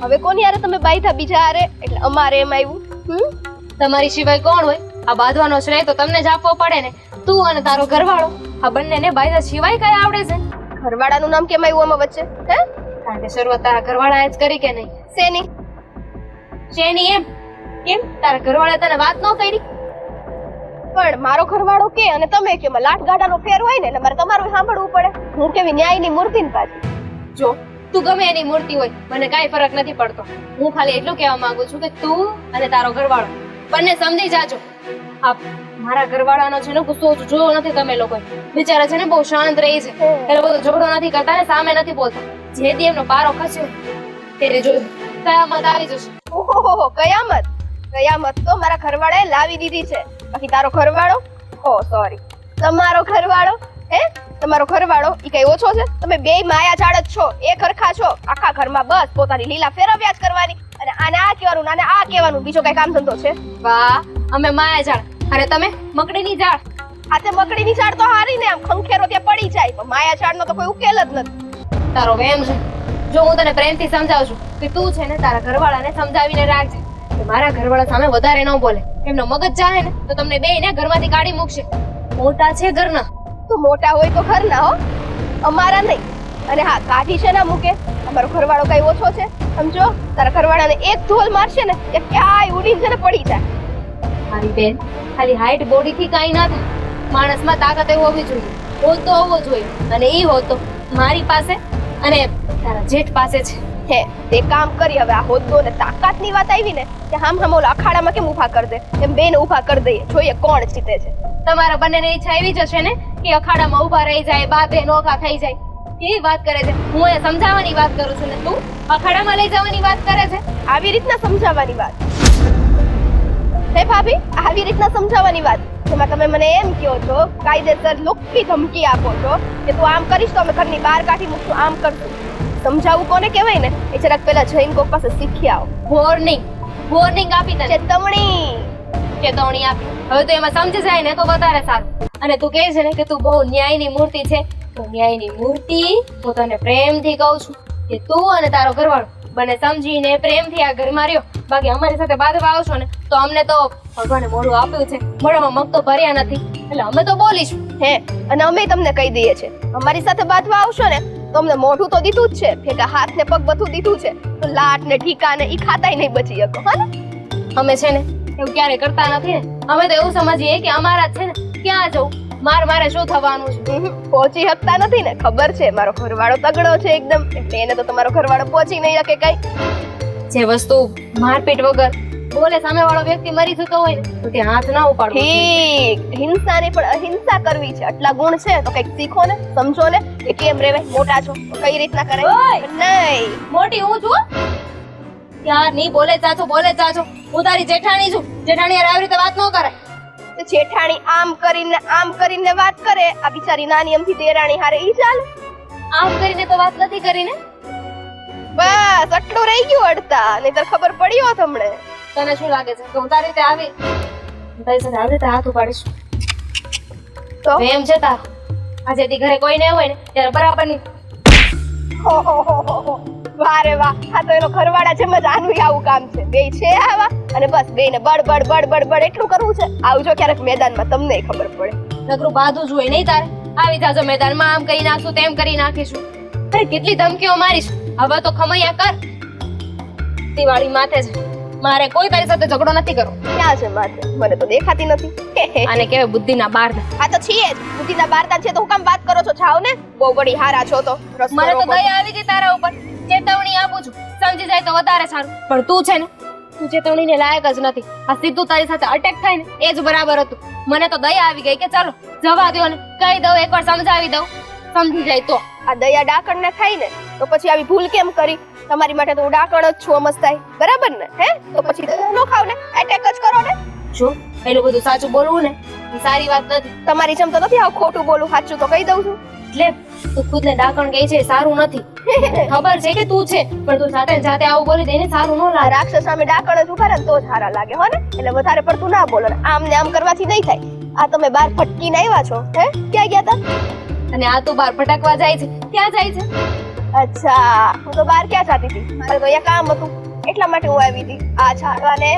હવે કોની હારે તમે બાઈધા બીજા હારે, એટલે અમારે એમ આવ્યું. તમારી સિવાય કોણ હોય? આ બાંધવાનો શ્રેય તો તમને જ આપવો પડે ને. તું અને તારો ઘરવાળો, આ બંનેને બાંધા સિવાય કઈ આવડે છે? ઘરવાળાનું નામ કેમ આવ્યું આમાં વચ્ચે, હે? કારણ કે શરૂઆત તારા ઘરવાળાએ જ કરી કે નહીં? શેની? શેની એમ? કેમ તારા ઘરવાળાએ તને વાત ન કરી? પણ મારો ઘરવાળો કે અને તમે કે લાઠ ગાડાનો ફેર હોય ને, એટલે મારે તમારું સાંભળવું પડે. હું કેવી ન્યાયની મૂર્તિ ને પાછી. જો તું ગમે એની મૂર્તિ હોય, મને કાંઈ ફરક નથી પડતો. હું ખાલી એટલું કહેવા માંગુ છું કે તું અને તારો ઘરવાળો બંને સમજી જાજો. આ મારા ઘરવાળાનો છે ને ગુસ્સો જોયો નથી તમે લોકો. બિચારા છે ને બહુ શાંત રહી છે, એટલે બધો ઝઘડો નથી કરતા ને સામે નથી બોલતા. જે દી એમનો પારો ખસ્યો ત્યારે જોયું કયામત આવી જશે. ઓહો, કયામત? કયામત તો મારા ઘરવાળાએ લાવી દીધી છે. બાકી તારો ઘરવાળો, ઓ સોરી, તમારો ઘરવાળો, હે? તમારો ઘરવાળો ઈ કઈ ઓછો છે? તમે બેય માયાજાળ જ છો, એક હરખા છો. આખા ઘરમાં બસ પોતાની લીલા ફેરવ્યા જ કરવાની, અને આને આ કહેવાનું, આને આ કહેવાનું, બીજો કઈ કામ ધંધો છે? વાહ, અમે માયાજાળ અને તમે મકડીની જાળ. આ તે મકડીની ઝાડ તો હારી ને, આમ ખંખેરો ત્યાં પડી જાય, પણ માયાજાળનો તો કોઈ ઉકેલ જ નથી. તારો વેમ છે. જો હું તને પ્રેમથી સમજાવું છું કે તું છે ને તારા ઘરવાળાને સમજાવીને રાખજે કે મારા ઘરવાળા સામે વધારે ન બોલે. એમનો મગજ ચાહે ને તો તમને બેયને ઘરમાંથી કાઢી મૂકશે. મોટા છે ઘરના. તો મોટા હોય તો ઘરના હો, અમારા નહીં. અને હા, કાઢી છે ના મૂકે. અમારો ઘરવાળો કઈ ઓછો છે? સમજો, તારા ઘરવાળાને એક ધોલ મારશે ને કે ક્યાંય ઉડીને છે ને પડી જાય. મારી બેન, ખાલી હાઈટ બોડી થી કાઈ ના થાય. માણસમાં તાકાત એવું હોવી જોઈએ, હોદ તો હોવો જોઈએ. અને ઈ હોદ તો મારી પાસે અને તારા જેઠ પાસે છે. હે, તે કામ કરી. હવે આ હોદ્દો ને તાકાતની વાત આવી ને કે હામ ઓલા અખાડામાં કેમ ઊભા કરી દે, એમ બેને ઊભા કરી દઈએ, જોઈએ કોણ જીતે છે. તમારા બંનેને ઈચ્છા એવી જ હશે ને કે અખાડામાં ઊભા રહી જાય, બાપે નોખા થઈ જાય. કેવી વાત કરે છે? હું એ સમજાવવાની વાત કરું છું ને તું અખાડામાં લઈ જવાની વાત કરે છે. આવી રીતના સમજાવવાની વાત? હે ભાભી, આવી રીતના સમજાવવાની વાત જેમાં તમે મને એમ કહો છો, કાયદેસર લુખી ધમકી આપો છો કે તું આમ કરીશ તો અમે ઘરની બહાર કાઢી મૂકશું, આમ કરશું. સમજાવવું કોને કહેવાય ને, એ જરાક પહેલા જઈને કોક પાસે શીખી આવો. વોર્નિંગ આપી તને. ચેતવણી આપી. હવે તો એમાં સમજી જાય ને તો વધારે સારું. અને તું કહે છે ને કે તું બહુ ન્યાયની મૂર્તિ છે, તો ન્યાયની મૂર્તિ હું તને પ્રેમથી કહું છું કે તું અને તારો ઘરવાળો બંને સમજીને પ્રેમથી આ ઘરમાં રહ્યો. બાકી અમારી સાથે બાંધવા આવશો ને તો અમને તો ભગવાને મોઢું આપ્યું છે, મોઢામાં મગ તો ભર્યા નથી, એટલે અમે તો બોલીશું. હે, અને અમે તમને કહી દઈએ છે, અમારી સાથે બાંધવા આવશો ને તો અમને મોઢું તો દીધું જ છે, ભેગા હાથ ને પગ બધું દીધું છે, તો લાટ ને ઢીકા ને ઈ ખાતાય નહીં બચી શકો. હા ને, અમે છે ને એવું ક્યારે કરતા નથી ને. અમે તો એવું સમજીએ કે અમારા જ છે ને, ક્યાં જવું, મારે શું થવાનું છે. પહોંચી શકતા નથી ને, ખબર છે. મારો ઘરવાળો તગડો છે એકદમ, એટલે એને તો તમારો ઘરવાળો પહોંચી નહીં શકે કઈ. જે વસ્તુ મારપીટ વગર બોલે સામે વાળો વ્યક્તિ મરી જતો હોય ને તો ત્યાં હાથ ના ઉપાડવો. ઠીક, હિંસા ની પણ અહિંસા કરવી છે, આટલા ગુણ છે તો કઈક શીખો ને, સમજો ને કે કેમ રેવાય. મોટા છો તો કઈ રીતના કરાય. નહીં, મોટી હું છું યાર, નહીં બોલે ચાચો, બોલે ચાચો. હું તારી જેઠાણી છું, જેઠાણી યાર આવી રીતે વાત ન કરાય. તો જેઠાણી આમ કરીને વાત કરે, આ બિચારી નાની અમથી દેરાણી હારે ઈ ચાલે? આમ કરીને તો વાત નથી કરીને. બસ આટલું રહી ગયું અડતા, નહીતર ખબર પડી હોત હમણે. તને શું લાગે છે કે હું તારી રીતે આવી તારી સાથે આવી રીતે હાથ ઉપાડીશ? તો એમ છે તાર આજે તી ઘરે કોઈ ન હોય ને ત્યારે બરાબર ની. વાહ રે વાહ, આ તો એનો ઘરવાળા જેમ જ આનું આવું કામ છે. બે છે આવા અને બસ બેને બડ એટલું કરવું છે. આવજો ક્યારેક મેદાનમાં, તમને ખબર પડે. નકરું બાધું જ હોય નહીં તારે. આવી જાજો મેદાનમાં, આમ કરી નાખશું, તેમ કરી નાખીશું. અરે કેટલી ધમકીઓ મારીશું. હવે તો ખમૈયા કર. દિવાળી માથે છે, મારે કોઈ તારી સાથે ઝઘડો નથી કરવો. ક્યાં છે માથે? મને તો દેખાતી નથી. આને કહેવાય બુદ્ધિના બારદા. આ તો છીએ જ બુદ્ધિના બારદા છે, તો હું કામ વાત કરો છો? જાવ ને, બહુ બડી હારા છો તો. મને તો દયા આવી ગઈ તારા ઉપર. ચેતવણી આપું છું, સમજી જાય તો વધારે સારું. પણ તું છે ને, તું ચેતવણીને લાયક જ નથી. આ સીધું તારી સાથે અટેક થાય ને એ જ બરાબર હતું. મને તો દયા આવી ગઈ કે ચાલો જવા દો ને, કહી દઉં, એકવાર સમજાવી દઉં, સમજી જાય તો. આ દયા ડાકણ ને થાય ને તો પછી આવી ભૂલ કેમ કરી? તમારી માટે તો હું ડાકણ જ છું, અમસ્તાય, બરાબર ને? હે, તો પછી નો ખાવ ને, એટેક જ કરો ને. જો એટલું બધું સાચું બોલવું ને એ સારી વાત નથી. તમારી જેમ તો નથી આવું ખોટું બોલું, સાચું તો કહી દઉં છું. એટલે તું ખુદને ડાકણ ગઈ છે સારું નથી. ખબર છે કે તું છે પણ તું જાતે ને જાતે આવું બોલી દઈને સારું ન આ લાગે. રાક્ષસ સામે ડાકણ જ ઉભા રહે ને તો જ સારા લાગે હો ને. એટલે વધારે પડતું ના બોલો ને આમ ને આમ કરવાથી નહીં થાય. આ તમે બાર ફટકીને આવ્યા છો હે? ક્યાં ગયા તા? અને આ તું બાર ફટાકવા જાય છે ક્યાં જાય છે? અચ્છા હું તો બહાર ક્યાં જતી હતી, મારે તો અહીંયા કામ હતું એટલા માટે હું આવી હતી આ ઝાડવાને.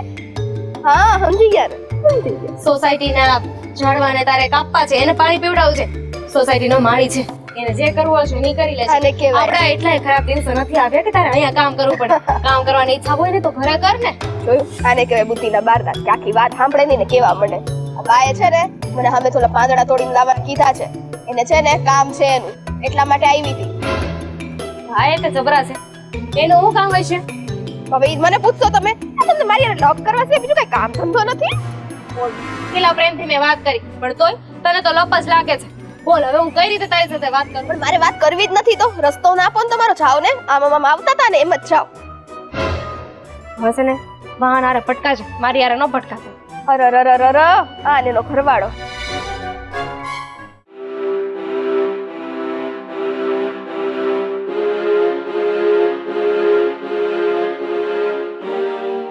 હા સમજી ગયા ને, સમજી ગયા. સોસાયટીના ઝાડવાને તારે કાપવા છે, એને પાણી પીવડાવવું છે. સોસાયટીનો માળી છે, એને જે કરવું હશે એ કરી લે છે. આને કહેવાય. આપડા એટલાય ખરાબ દિવસો નથી આવ્યા કે તારે અહીંયા કામ કરવું પડે. કામ કરવાની ઈચ્છા હોય ને તો ઘરે કર ને. જોયું? આને કહેવાય બુદ્ધિના બારદાન કે આખી વાત સાંભળે નહીં ને કેવા મળે. આ બાએ છે ને મને સામે થોડા પાંદડા તોડીને લાવવા કીધા છે. એને છે ને કામ છે એનું એટલા માટે આવી હતી. હા એ તો જબરા છે, એનું શું કામ હશે? હવે ઈ મને પૂછશો તમે? આ તમને મારી હારે લપ કરવા છે, બીજું કઈ કામ ધંધો નથી. પેલા પ્રેમથી મેં વાત કરી પણ તોય તને તો લપ જ લાગે છે. બોલ હવે હું કઈ રીતે તારી સાથે વાત કરું? પણ મારે વાત કરવી જ નથી તો રસ્તો ના આપો ને તમારો, જાઓ ને. આમ આવતા હતા ને એમ જ જાઓ. હવે છે ને વાહન હારે ફટકા છે, મારી હારે ન ફટકાશે. અરરરરરર, આ એનો ઘરવાળો.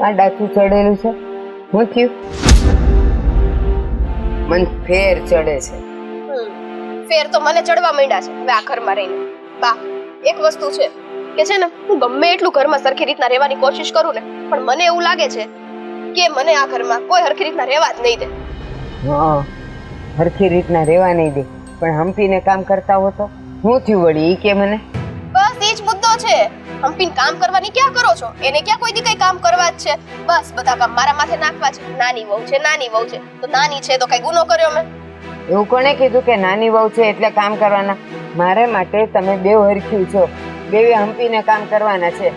આ ડાચું ચડેલું છે, હું થયું? મન ફેર ચડે છે. ફેર તો મને ચડવા માંડ્યા છે હવે આ ઘરમાં રહીને. બા એક વસ્તુ છે કે છે ને હું ગમે એટલું ઘરમાં સરખી રીતના રહેવાની કોશિશ કરું ને પણ મને એવું લાગે છે કે મને આ ઘરમાં કોઈ હરખી રીતના રહેવા જ નહીં દે. હા, હરખી રીતના રહેવા નહીં દે પણ હંપીને કામ કરતા હો તો હું થયું વળી ઈ કે મને? બસ એ જ મુદ્દો છે. હંપીને કામ કરવાની ક્યાં કરો છો? એને ક્યાં કોઈ દી કઈ કામ કરવા જ છે? બસ બધા કામ મારા માથે નાખવા છે. નાની વહુ છે, નાની વહુ છે. તો નાની છે તો કઈ ગુનો કર્યો મેં? એવું કોને કીધું કે નાની વહુ છે એટલે કામ કરવાના? મારે માટે તમે બેવ હરખ્યું છો, બેવે હંપીને કામ કરવાના છે.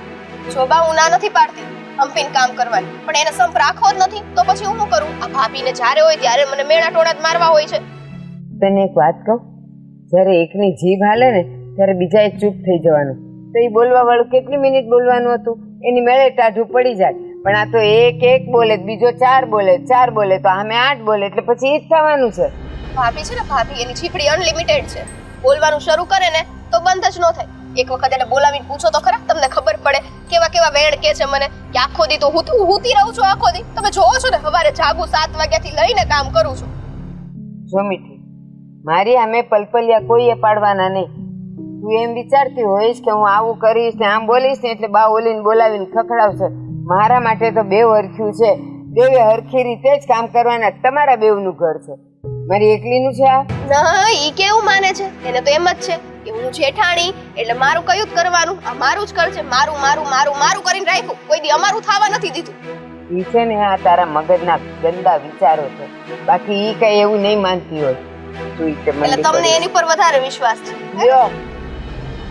જો બા હું ના નથી પાડતી હંપીને કામ કરવાની, પણ એને સંપ રાખવો જ નથી તો પછી હું શું કરું? આ ભાભીને જ્યારે હોય ત્યારે મને મેળા ટોળા જ મારવા હોય છે. તને એક વાત કહું, જ્યારે એકની જીભ હાલે ને ત્યારે બીજાએ ચૂપ થઈ જવાનું. તો એ બોલવા વાળું કેટલી મિનિટ બોલવાનું હતું, એની મેળે ટાઢું પડી જાય. પણ આ તો એક બોલે, બીજો ચાર બોલે તો આમે 8 બોલે, એટલે પછી ઈ જ થવાનું છે. ભાભી છે ને ભાભી, એની છીપડી અનલિમિટેડ છે. બોલવાનું શરૂ કરે ને તો બંધ જ ન થાય. એક વખત એને બોલાવીને પૂછો તો ખરા, તમને ખબર પડે કેવા કેવા વેણ કે છે મને કે આખો દી તો હુતી રહું છું. આખો દી તમે જોવો છો ને, સવારે જાગું 7 વાગ્યાથી લઈને કામ કરું છું. જો મીઠી, મારી આમે પલપલિયા કોઈએ પાડવાના નહીં. તું એમ વિચારતી હોઈશ કે હું આવું કરીશ ને આમ બોલીશ ને એટલે બા ઓલીને બોલાવીને ખખડાવશે. મારા માટે તો બેવ હરખ્યું છે, બેવે હરખી રીતે જ કામ કરવાના. તમારા બેવનું ઘર છે, મારી એકલીનું છે આ? ના, ઈ કેવું માને છે? એને તો એમ જ છે કે હું જેઠાણી એટલે મારું કયું જ કરવાનું, આ મારું જ કર છે. મારું મારું મારું મારું કરીને રાખ્યું, કોઈ દી અમારું થવા નથી દીધું. ઈ છે ને આ તારા મગજના ગંદા વિચારો છે, બાકી ઈ કઈ એવું નહીં માનતી હોય. તું એટલે તમને એની પર વધારે વિશ્વાસ છે?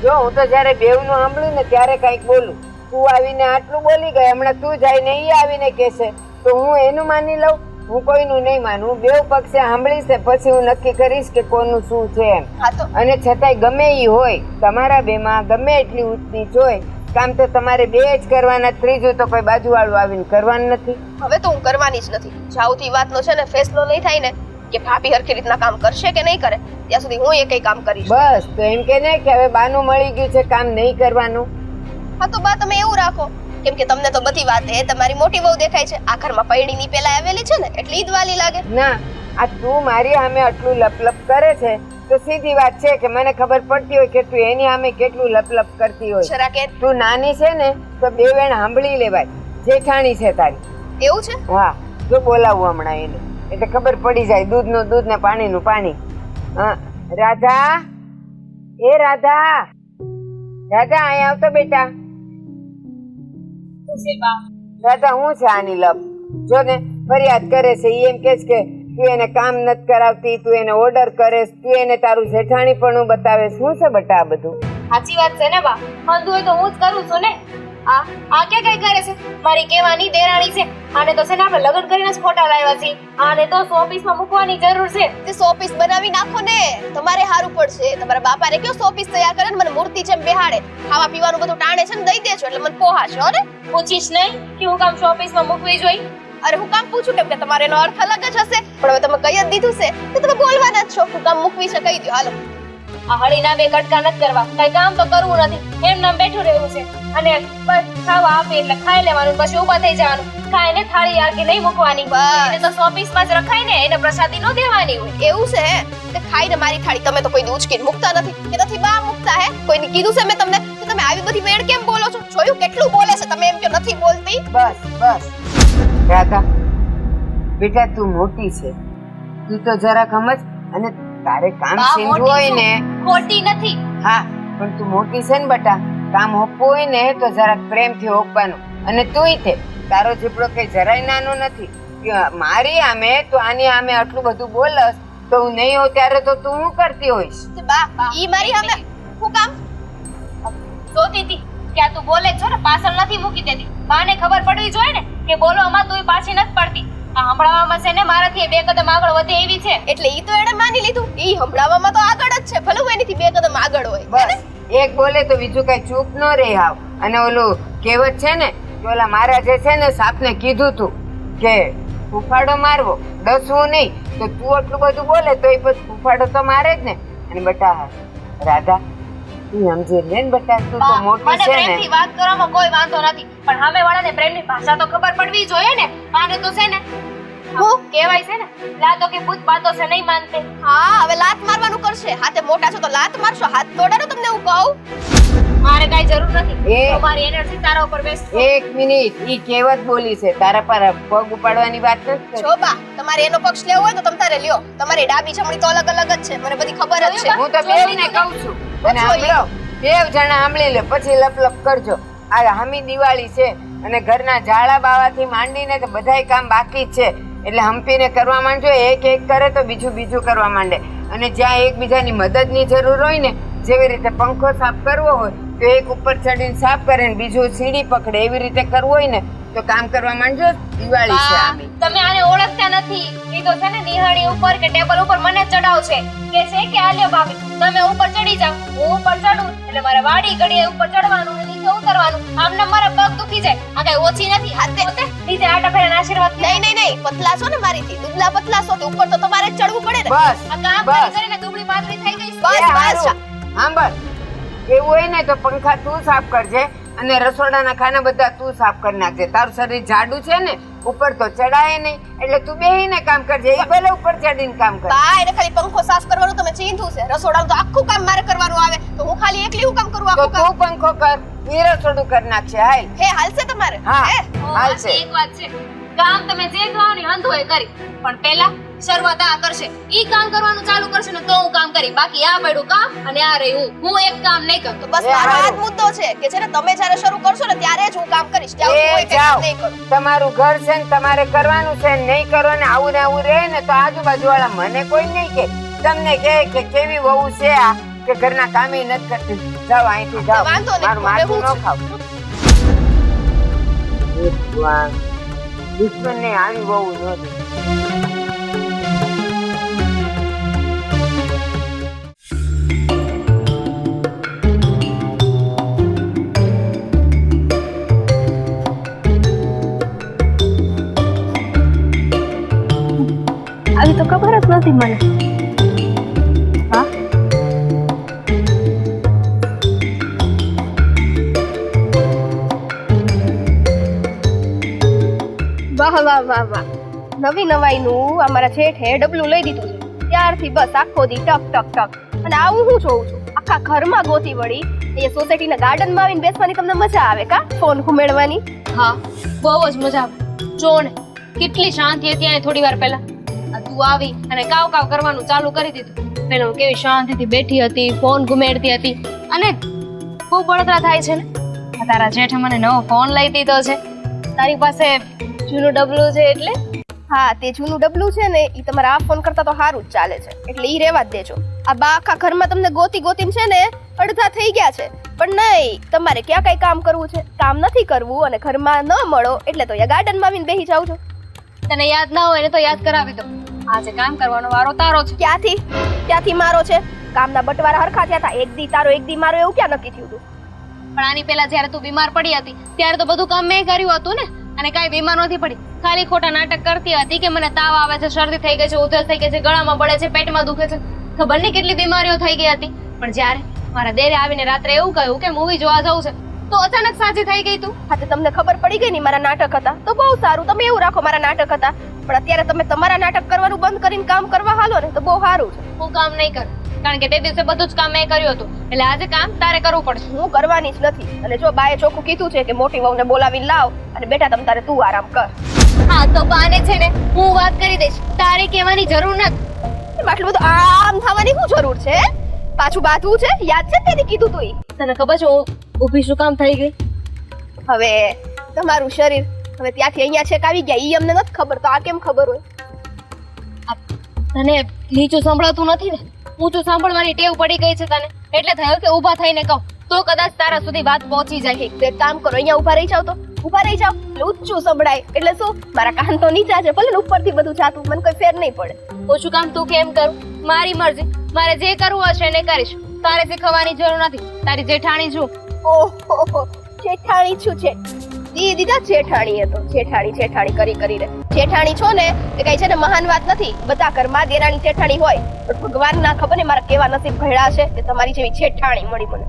જો હું તો જયારે બેવનું સાંભળ્યું ને ત્યારે કઈક બોલું. તું આવીને આટલું બોલી ગઈ, હમણાં તું જઈને ઈ આવીને કહેશે તો હું એનું માની લઉં? હું કોઈનું નહીં માનું. હું બેવ પક્ષે સાંભળીશ ને પછી હું નક્કી કરીશ કે કોનું શું છે એમ. અને છતાંય ગમે ઈ હોય, તમારા બેમાં ગમે એટલી ઊંચ નીચ હોય, કામ તો તમારે બે જ કરવાના. ત્રીજું તો કોઈ બાજુવાળું આવીને કરવાનું નથી. હવે તો હું કરવાની જ નથી. જ્યાંથી વાતનો છે ને ફેસલો નહીં થાય ને કે ભાભી હરખી રીતના કામ કરશે કે નહીં કરે ત્યાં સુધી હું એ કઈ કામ કરીશ. બસ તો એમ કે ને કે હવે બાનું મળી ગયું છે કામ નહીં કરવાનું. હા તો બા તમે એવું રાખો, કેમ કે તમને તો બધી વાત એ તમારી મોટી વહુ દેખાય છે. આ ઘરમાં પૈડીની પેલા આવેલી છે ને એટલે ઈ જ વાલી લાગે. ના, આ તું મારી સામે આટલું લપલપ કરે છે તો સીધી વાત છે કે મને ખબર પડતી હોય કે તું એની સામે કેટલું લપલપ કરતી હોય. જરા કે તું નાની છે ને તો બે વેણ સાંભળી લેવાય. જેઠાણી છે તારી. એવું છે? હા, જો બોલાવું હમણાં એને એટલે ખબર પડી જાય. દૂધનું દૂધ ને પાણીનું પાણી. હા રાધા, એ રાધા, રાધા અહીંયા આવતો બેટા. રાધા હું છે આની લપ? જો ને ફરિયાદ કરે છે. એમ કે છે કે તું એને કામ નથી કરાવતી, તું એને ઓર્ડર કરે, તું એને તારું જેઠાણી પણ બતાવે. શું છે બટા આ બધું? સાચી વાત છે ને બા, હંધું હોય તો હું જ કરું છું ને. આ ક્યાં કઈ કરે છે? મારી કેવાની દેરાણી છે. આને તો છે ને આપણે લગ્ન કરીને જ ફોટા લાવ્યા છીએ. આને તો શોપીસમાં મૂકવાની જરૂર છે. તે શોપીસ બનાવી નાખો ને, તમારે સારું પડશે. તમારા બાપાને કયો શોપીસ તૈયાર કરે ને મને મૂર્તિ જેમ બેહાડે, ખાવા પીવાનું બધું ટાણે છે ને દઈ દેજો એટલે મને પોહાશે. હો ને પૂછીશ નહીં કે હું કામ શોપીસમાં મૂકવી જોઈએ? અરે હું કામ પૂછું કેમ કે તમારે એનો અર્થ અલગ જ હશે, પણ હવે તમે કહી જ દીધું છે તો તમે બોલવાના જ છો. હું કામ મૂકવી છે કહી દો. હાલો આ હળીના બે કટકા નથી કરવા, કઈ કામ તો કરવું નથી, એમ નામ બેઠું રહેવું છે. અને બસ ખાવા આપે એટલે ખાઈ લેવાનું, પછી ઊભા થઈ જવાનું, ખાઈને થાળી આગે નહીં મૂકવાની. એને તો શોપીસમાં જ રખાય ને, એને પ્રસાદી નો દેવાની હોય. એવું છે હે? તે ખાઈને મારી થાળી તમે તો કોઈ ઉચકીને મૂકતા નથી કે નથી બા મૂકતા હે? કોઈને કીધું છે મેં તમને કે તમે આવી બધી વેડ કેમ બોલો છો? જોયું કેટલું બોલે છે, તમે એમ કે નથી બોલતી. બસ બસ રાધા, બેટા તું મોટી છે, તું તો જરા સમજ. અને તારે કામ બા સીંધવું મોટી હોય છું, ને, ખોટી નથી. હા પણ તું મોટી છે ને બેટા, કામ હોપવું હોય ને તો જરાક પ્રેમથી હોપવાનું. અને તુંય તે તારો જીપડો કઈ જરાય નાનો નથી કે મારી આમે તો આની આમે આટલું બધું બોલસ તો હું નહીં હોઉં ત્યારે તો તું શું કરતી હોઈશ? બા ઈ મારી સામે હું કામ જોતી હતી કે આ તું બોલે જ છો ને, પાછળ નથી મૂકી દેતી. બાને ખબર પડવી જોઈએ ને કે બોલવામાં તું પાછી નથી પડતી. આ હંભળાવામાં છે ને મારાથી બે કદમ આગળ વધે એવી છે. એટલે ઈ તો એણે માની લીધું. ઈ હંભળાવામાં તો આગળ જ છે, ભલે હું એનીથી બે કદમ આગળ હોય. બસ એક બોલે તો બીજું કઈ ચૂપ ન રહે હાવ. અને ઓલું કહેવત છે ને કે ઓલા મહારાજે છે ને સાપને કીધું તું કે ફૂફાડો મારવો, ડસવું નહીં. તો તું આટલું બધું બોલે તો એ પછી ફૂફાડો તો મારે જ ને. અને બેટા રાધા તું સમજી લે ને બેટા, તું તો મોટી મને છે ને. પ્રેમથી વાત કરવામાં કોઈ વાંધો નથી, પણ સામે વાળાને પ્રેમની ભાષા તો ખબર પડવી જોઈએ ને. આને તો છે ને હું કહેવાય છે ને, લાતો કે ભૂત બાતો છે નહીં માનતે. હા હવે લાત મારવાનું કરશે. હાથે મોટા છો તો લાત મારશો, હાથ તોડાનો તમને હું કહું. મારે કાઈ જરૂર નથી, એ- તમારી એનર્જી તારા ઉપર બેસતો. એક મિનિટ, ઈ કહેવત બોલી છે, તારા પર પગ ઉપાડવાની વાત નથી કરી. જો બા તમારે એનો પક્ષ લેવો હોય તો તમ તારે લ્યો. તમારી ડાબી જમણી તો અલગ અલગ જ છે, મને બધી ખબર જ છે. હું તો બેવને કહું છું. અને સાંભળો, બેવ જણા સાંભળી લે પછી લપ કરજો. આ હામી દિવાળી છે અને ઘરના ઝાડા બાવાથી માંડીને તો બધાય કામ બાકી જ છે. એટલે હંપીને કરવા માંડજો. એક એક કરે તો બીજું કરવા માંડે. અને જ્યાં એકબીજાની મદદની જરૂર હોય ને, જેવી રીતે પંખો સાફ કરવો હોય તો એક ઉપર ચડીને સાફ કરે ને બીજું સીડી પકડે, એવી રીતે કરવું હોય ને તો કામ કરવા માંડજો. દિવાળી છે આમી. તમે આને ઓળખતા નથી. ઈ તો છે ને નિહાળી ઉપર કે ટેબલ ઉપર મને ચડાવશે કે છે કે આલ્યો ભાભી તમે ઉપર ચડી જાઓ, હું ઉપર ચડું એટલે મારે વાડી ઘડીએ ઉપર ચડવાનું અને નીચે ઉતરવાનું. આમને મારા પગ દુખી જાય. આ કઈ ઓછી નથી. હાથે નીચે આટા ફેરન આશીર્વાદ. નહીં પતલા છો ને મારીથી, દુબળા પતલા છો તો ઉપર તો તમારે જ ચડવું પડે ને. બસ આ કામ કરી કરીને દુબળી પાતળી થઈ ગઈ. બસ સાંભળ, એવું હોય ને તો પંખા તું સાફ કરજે અને રસોડાના ખાના બધા તું સાફ કરી નાખજે. તારું શરીર જાડું છે ને, ઉપર તો ચડાય નહીં, એટલે તું બેહીને કામ કરજે. એ ભલે ઉપર ચડીને કામ કરે. બા એને ખાલી પંખો સાફ કરવાનું તમે ચીંધું છે, રસોડાનું તો આખું કામ મારે કરવાનું આવે તો હું ખાલી એકલી હું કામ કરું તો આખું કામ? તું પંખો કર, એ રસોડું કરી નાખશે. હાલ હે હાલશે તમારે? હા હે? હાલશે. એક વાત છે, કામ તમે જે કરવાની હંધુ એ કરી, પણ પહેલા શરૂઆત આ કરશે. ઈ કામ કરવાનું ચાલુ કરશે ને તો હું કામ કરી. બાકી આ પડ્યું કામ અને આ રહી હું એક કામ નહીં કરું. તો બસ એ મારો હારું. આ જ મુદ્દો છે કે છે ને તમે જ્યારે શરૂ કરશો ને ત્યારે જ હું કામ કરીશ. ત્યાં સુધી એ કોઈ કંઈ જાઓ, નહીં કરું. તમારું ઘર છે ને તમારે કરવાનું છે, નહીં કરો ને આવું રહે ને તો આજુબાજુ વાળા મને કોઈ નહીં કે તમને કહે કે કેવી વહુ છે આ કે ઘરના કામે નથી કરતી. જાઓ અહીંથી જાઓ, વાંધો નહીં, મારું માથું હવે ન ખાવ. એ ભગવાન, દુશ્મનને આવી વહુ નથી. આવી તો ખબર જ નથી મને. હા વાહ નવી નવાઈનું અમારા શેઠે ડબલું લઈ દીધું છે ત્યારથી બસ આખો દી ટક. અને આવું હું જોઉં છું આખા ઘરમાં ગોતી વળી અહીંયા સોસાયટીના ગાર્ડનમાં આવીને બેસવાની તમને મજા આવે કા? ફોન ઘુમેડવાની. હા બહુ જ મજા આવે. જો ને કેટલી શાંતિ હતી અહીંયા થોડી વાર પહેલા. આ તું આવી અને કાવ કરવાનું ચાલુ કરી દીધું. પેલા હું કેવી શાંતિથી બેઠી હતી, ફોન ઘુમેડતી હતી. અને બહુ બળતરા થાય છે ને. આ તારા જેઠે મને નવો ફોન લઈ દીધો છે. તારી પાસે જૂનું ડબલું છે એટલે હા તે જૂનું ડબલું છે ને એ તમારા આ ફોન કરતા તો સારું જ ચાલે છે, એટલે ઈ રહેવા જ દેજો. આ બા આખા ઘરમાં તમને ગોતીને છે ને અડધા થઈ ગયા છે. પણ નહીં, તમારે ક્યાં કઈ કામ કરવું છે, કામ નથી કરવું અને ઘરમાં ન મળો એટલે તો અહીંયા ગાર્ડનમાં આવીને બેસી જાવ છો. તને યાદ ના હોય ને તો યાદ કરાવી દો. આજે કામ કરવાનો વારો તારો છે. ક્યાંથી મારો છે? કામના બટવારા હરખા થયા હતા, એક દી તારો એક દી મારો એવું ક્યાં નક્કી થયું હતું? પણ આની પહેલા જ્યારે તું બીમાર પડી હતી ત્યારે તો બધું કામ મેં કર્યું હતું ને. અને કાંઈ બીમાર નથી પડી, ખાલી ખોટા નાટક કરતી હતી કે મને તાવ આવે છે, શરદી થઈ ગઈ છે, ઉધરસ થઈ ગઈ છે, ગળામાં બળે છે, પેટમાં દુખે છે. ખબર નહીં કેટલી બીમારીઓ થઈ ગઈ હતી. પણ જ્યારે મારા દેરે આવીને રાત્રે એવું કહ્યું કે મૂવી જોવા જવું છે તો અચાનક સાજી થઈ ગઈ તું. હા તો તમને ખબર પડી ગઈ ને મારા નાટક હતા તો બહુ સારું, તમે એવું રાખો મારા નાટક હતા. પણ અત્યારે તમે તમારા નાટક કરવાનું બંધ કરીને કામ કરવા હાલો ને તો બહુ સારું છે. હું કામ નહીં કરું કારણ કે તે દિવસે બધું જ કામ મેં કર્યું હતું એટલે આજે કામ તારે કરવું પડશે. હું કરવાની જ નથી. અને જો બાએ ચોખ્ખું કીધું છે કે મોટી વહુને બોલાવીને લાવ અને બેટા તમ તારે તું આરામ કર. હા તો બાને છે ને હું વાત કરી દઈશ, તારે કહેવાની જરૂર નથી. એમ આટલું બધું આમ થવાની શું જરૂર છે? પાછું બાથવું છે? યાદ છે તેને કીધું તું ઈ? તને ખબર છે હું ઊભી શું કામ થઈ ગઈ? હવે તમારું શરીર હવે ત્યાંથી અહીંયા છેક આવી ગયા ઈ અમને નથી ખબર તો આ કેમ ખબર હોય? તને નીચું સંભળાતું નથી ને? ઊંચું સાંભળવાની ટેવ પડી ગઈ છે તને એટલે થયું કે ઊભા થઈને કહું તો કદાચ તારા સુધી વાત પહોંચી જાય. તો એક કામ કરો, અહીંયા ઊભા રહી જાવ તો ઊભા રહી જાવ એટલે ઊંચું સંભળાય. એટલે શું મારા કાન તો નીચા છે ભલે ને ઉપરથી બધું જાતું મને કોઈ ફેર નહીં પડે. ઓછું કામ તું કેમ કરું? મારી મરજી, મારે જે કરવું હશે એને કરીશ. તારે શીખવાની જરૂર નથી, તારી જેઠાણી છું. ઓહો જેઠાણી છું છે દીદા જેઠાણી એ તો જેઠાણી કરી કરીને જેઠાણી છો ને એ કઈ છે ને મહાન વાત નથી. બધા ઘરમાં દેરાણી જેઠાણી હોય પણ ભગવાન ના ખબર ને મારા કેવા નસીબ ઘડ્યા છે કે તમારી જેવી જેઠાણી મળી મને.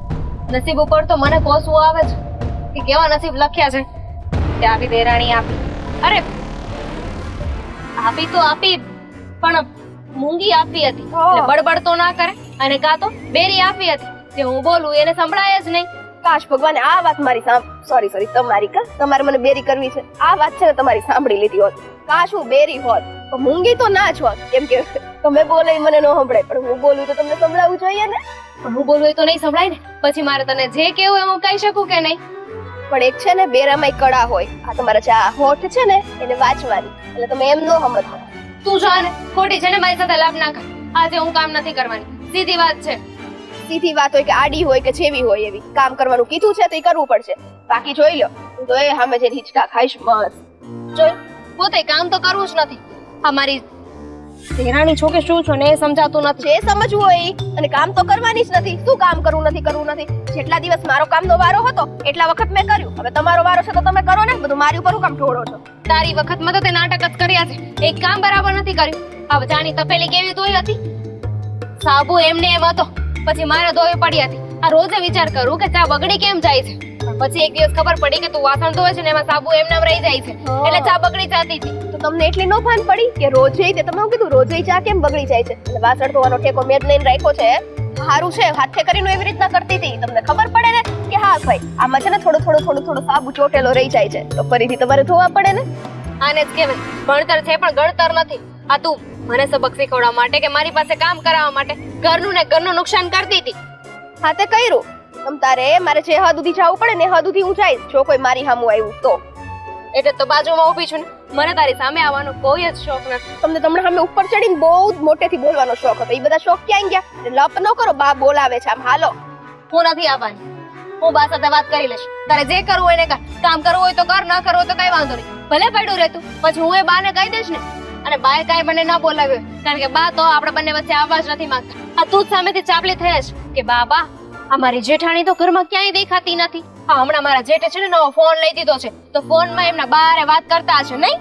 નસીબ ઉપર તો મને કોસવું આવે છે કે કેવા નસીબ લખ્યા છે કે આવી દેરાણી આપી. અરે આપી તો આપી પણ મૂંગી આપી હતી એટલે બડબડ તો ના કરે અને કાં તો બેરી આપી હતી જે હું બોલું એને સંભળાય જ નહીં. કાશ ભગવાને આ વાત મારી સોરી તમારી તમારે મને બેરી કરવી છે આ વાત છે ને તમારી સાંભળી લીધી હોત. કાશ હું બેરી હોત પણ મૂંગી તો ના જ હોત કેમ કે તમે બોલે મને ન સંભળાય પણ હું બોલું તો તમને સંભળાવવું જોઈએ ને. પણ હું બોલું તો નહીં સંભળાય ને પછી મારે તને જે કેવું એ હું કહી શકું કે નહીં? પણ એક છે ને બેરામાં કળા હોય. આ તમારા જે આ હોઠ છે ને એને વાંચવાની એટલે તમે એમ ન સમજતા. તું જા ને ખોટી છે ને મારી સાથે લાભ ના કર. આજે હું કામ નથી કરવાની, સીધી વાત છે. સીધી વાત હોય કે આડી હોય કે જેવી હોય એવી કામ કરવાનું કીધું છે તો એ કરવું પડશે. બાકી જોઈ લો હું તો એ સામે જઈને હિંચકા ખાઈશ મસ્ત. જોઈ પોતે કામ તો કરવું જ નથી. આ મારી દેરાણી છો કે શું છો ને એ સમજાતું નથી. જે સમજવું હોય અને કામ તો કરવાની જ નથી. શું કામ કરવું નથી? જેટલા દિવસ મારો કામનો વારો હતો એટલા વખત મેં કર્યું. હવે તમારો વારો છે તો તમે કરો ને, બધું મારી ઉપર કામ ઢોળો છો. તારી વખતમાં તો તે નાટક જ કર્યા છે, એક કામ બરાબર નથી કર્યું. આ જાણી તપેલી કેવી ધોઈ હતી? સાબુ એમને એમ હતો પછી મારે ધોવી પડી હતી. આ રોજે વિચાર કરું કે ચા બગડી કેમ જાય છે પણ પછી એક દિવસ ખબર પડી કે તું વાસણ ધોવે છે ને એમાં સાબુ એમને રહી જાય છે એટલે ચા બગડી જતી હતી. તો તમને એટલી ન ભાન પડી કે રોજે તે તમે કીધું રોજે ચા કેમ બગડી જાય છે? એટલે વાસણ ધોવાનો ઠેકો મેં જ લઈને રાખ્યો છે. સારું છે હાથે કરીને એવી રીતના કરતી હતી તમને ખબર પડે ને કે હા ભાઈ આમાં છે ને થોડું સાબુ ચોટેલો રહી જાય છે તો ફરીથી તમારે ધોવા પડે ને. આને જ કહેવાય ભણતર છે પણ ગણતર નથી. આ તું મને સબક શીખવવા માટે કે મારી પાસે કામ કરાવવા માટે ઘરનું નુકસાન કરતી હતી. હા તે કર્યું. તમ તારે મારે જે હદ સુધી જવું પડે ને હદ સુધી હું જઈશ જો કોઈ મારી સામું આવ્યું તો. એટલે તો બાજુમાં ઊભી છું ને મને તારી સામે આવવાનો કોઈ જ શોખ નથી. તમને સામે ઉપર ચડીને બહુ જ મોટેથી બોલવાનો શોખ હતો. એ બધા શોખ ક્યાં ગયા? લપ ન કરો, બા બોલાવે છે આમ હાલો. હું નથી આવવાની, હું બા સાથે વાત કરી લઈશ. તારે જે કરવું હોય ને કર, કામ કરવું હોય તો કર, ન કરવું હોય તો કઈ વાંધો નહીં. ભલે પડ્યું રહેતું પછી હું એ બાને કહી દઈશ ને. અને બાએ કાંઈ મને ન બોલાવ્યો કારણ કે બા તો આપણે બંને વચ્ચે આવવા જ નથી માંગતા. આ તું જ સામેથી ચાપલી થઈ જ કે બા અમારી જેઠાણી તો ઘરમાં ક્યાંય દેખાતી નથી. હા હમણાં મારા જેઠે છે ને નવો ફોન લઈ દીધો છે તો ફોનમાં એમના બારે વાત કરતા હશે નહીં?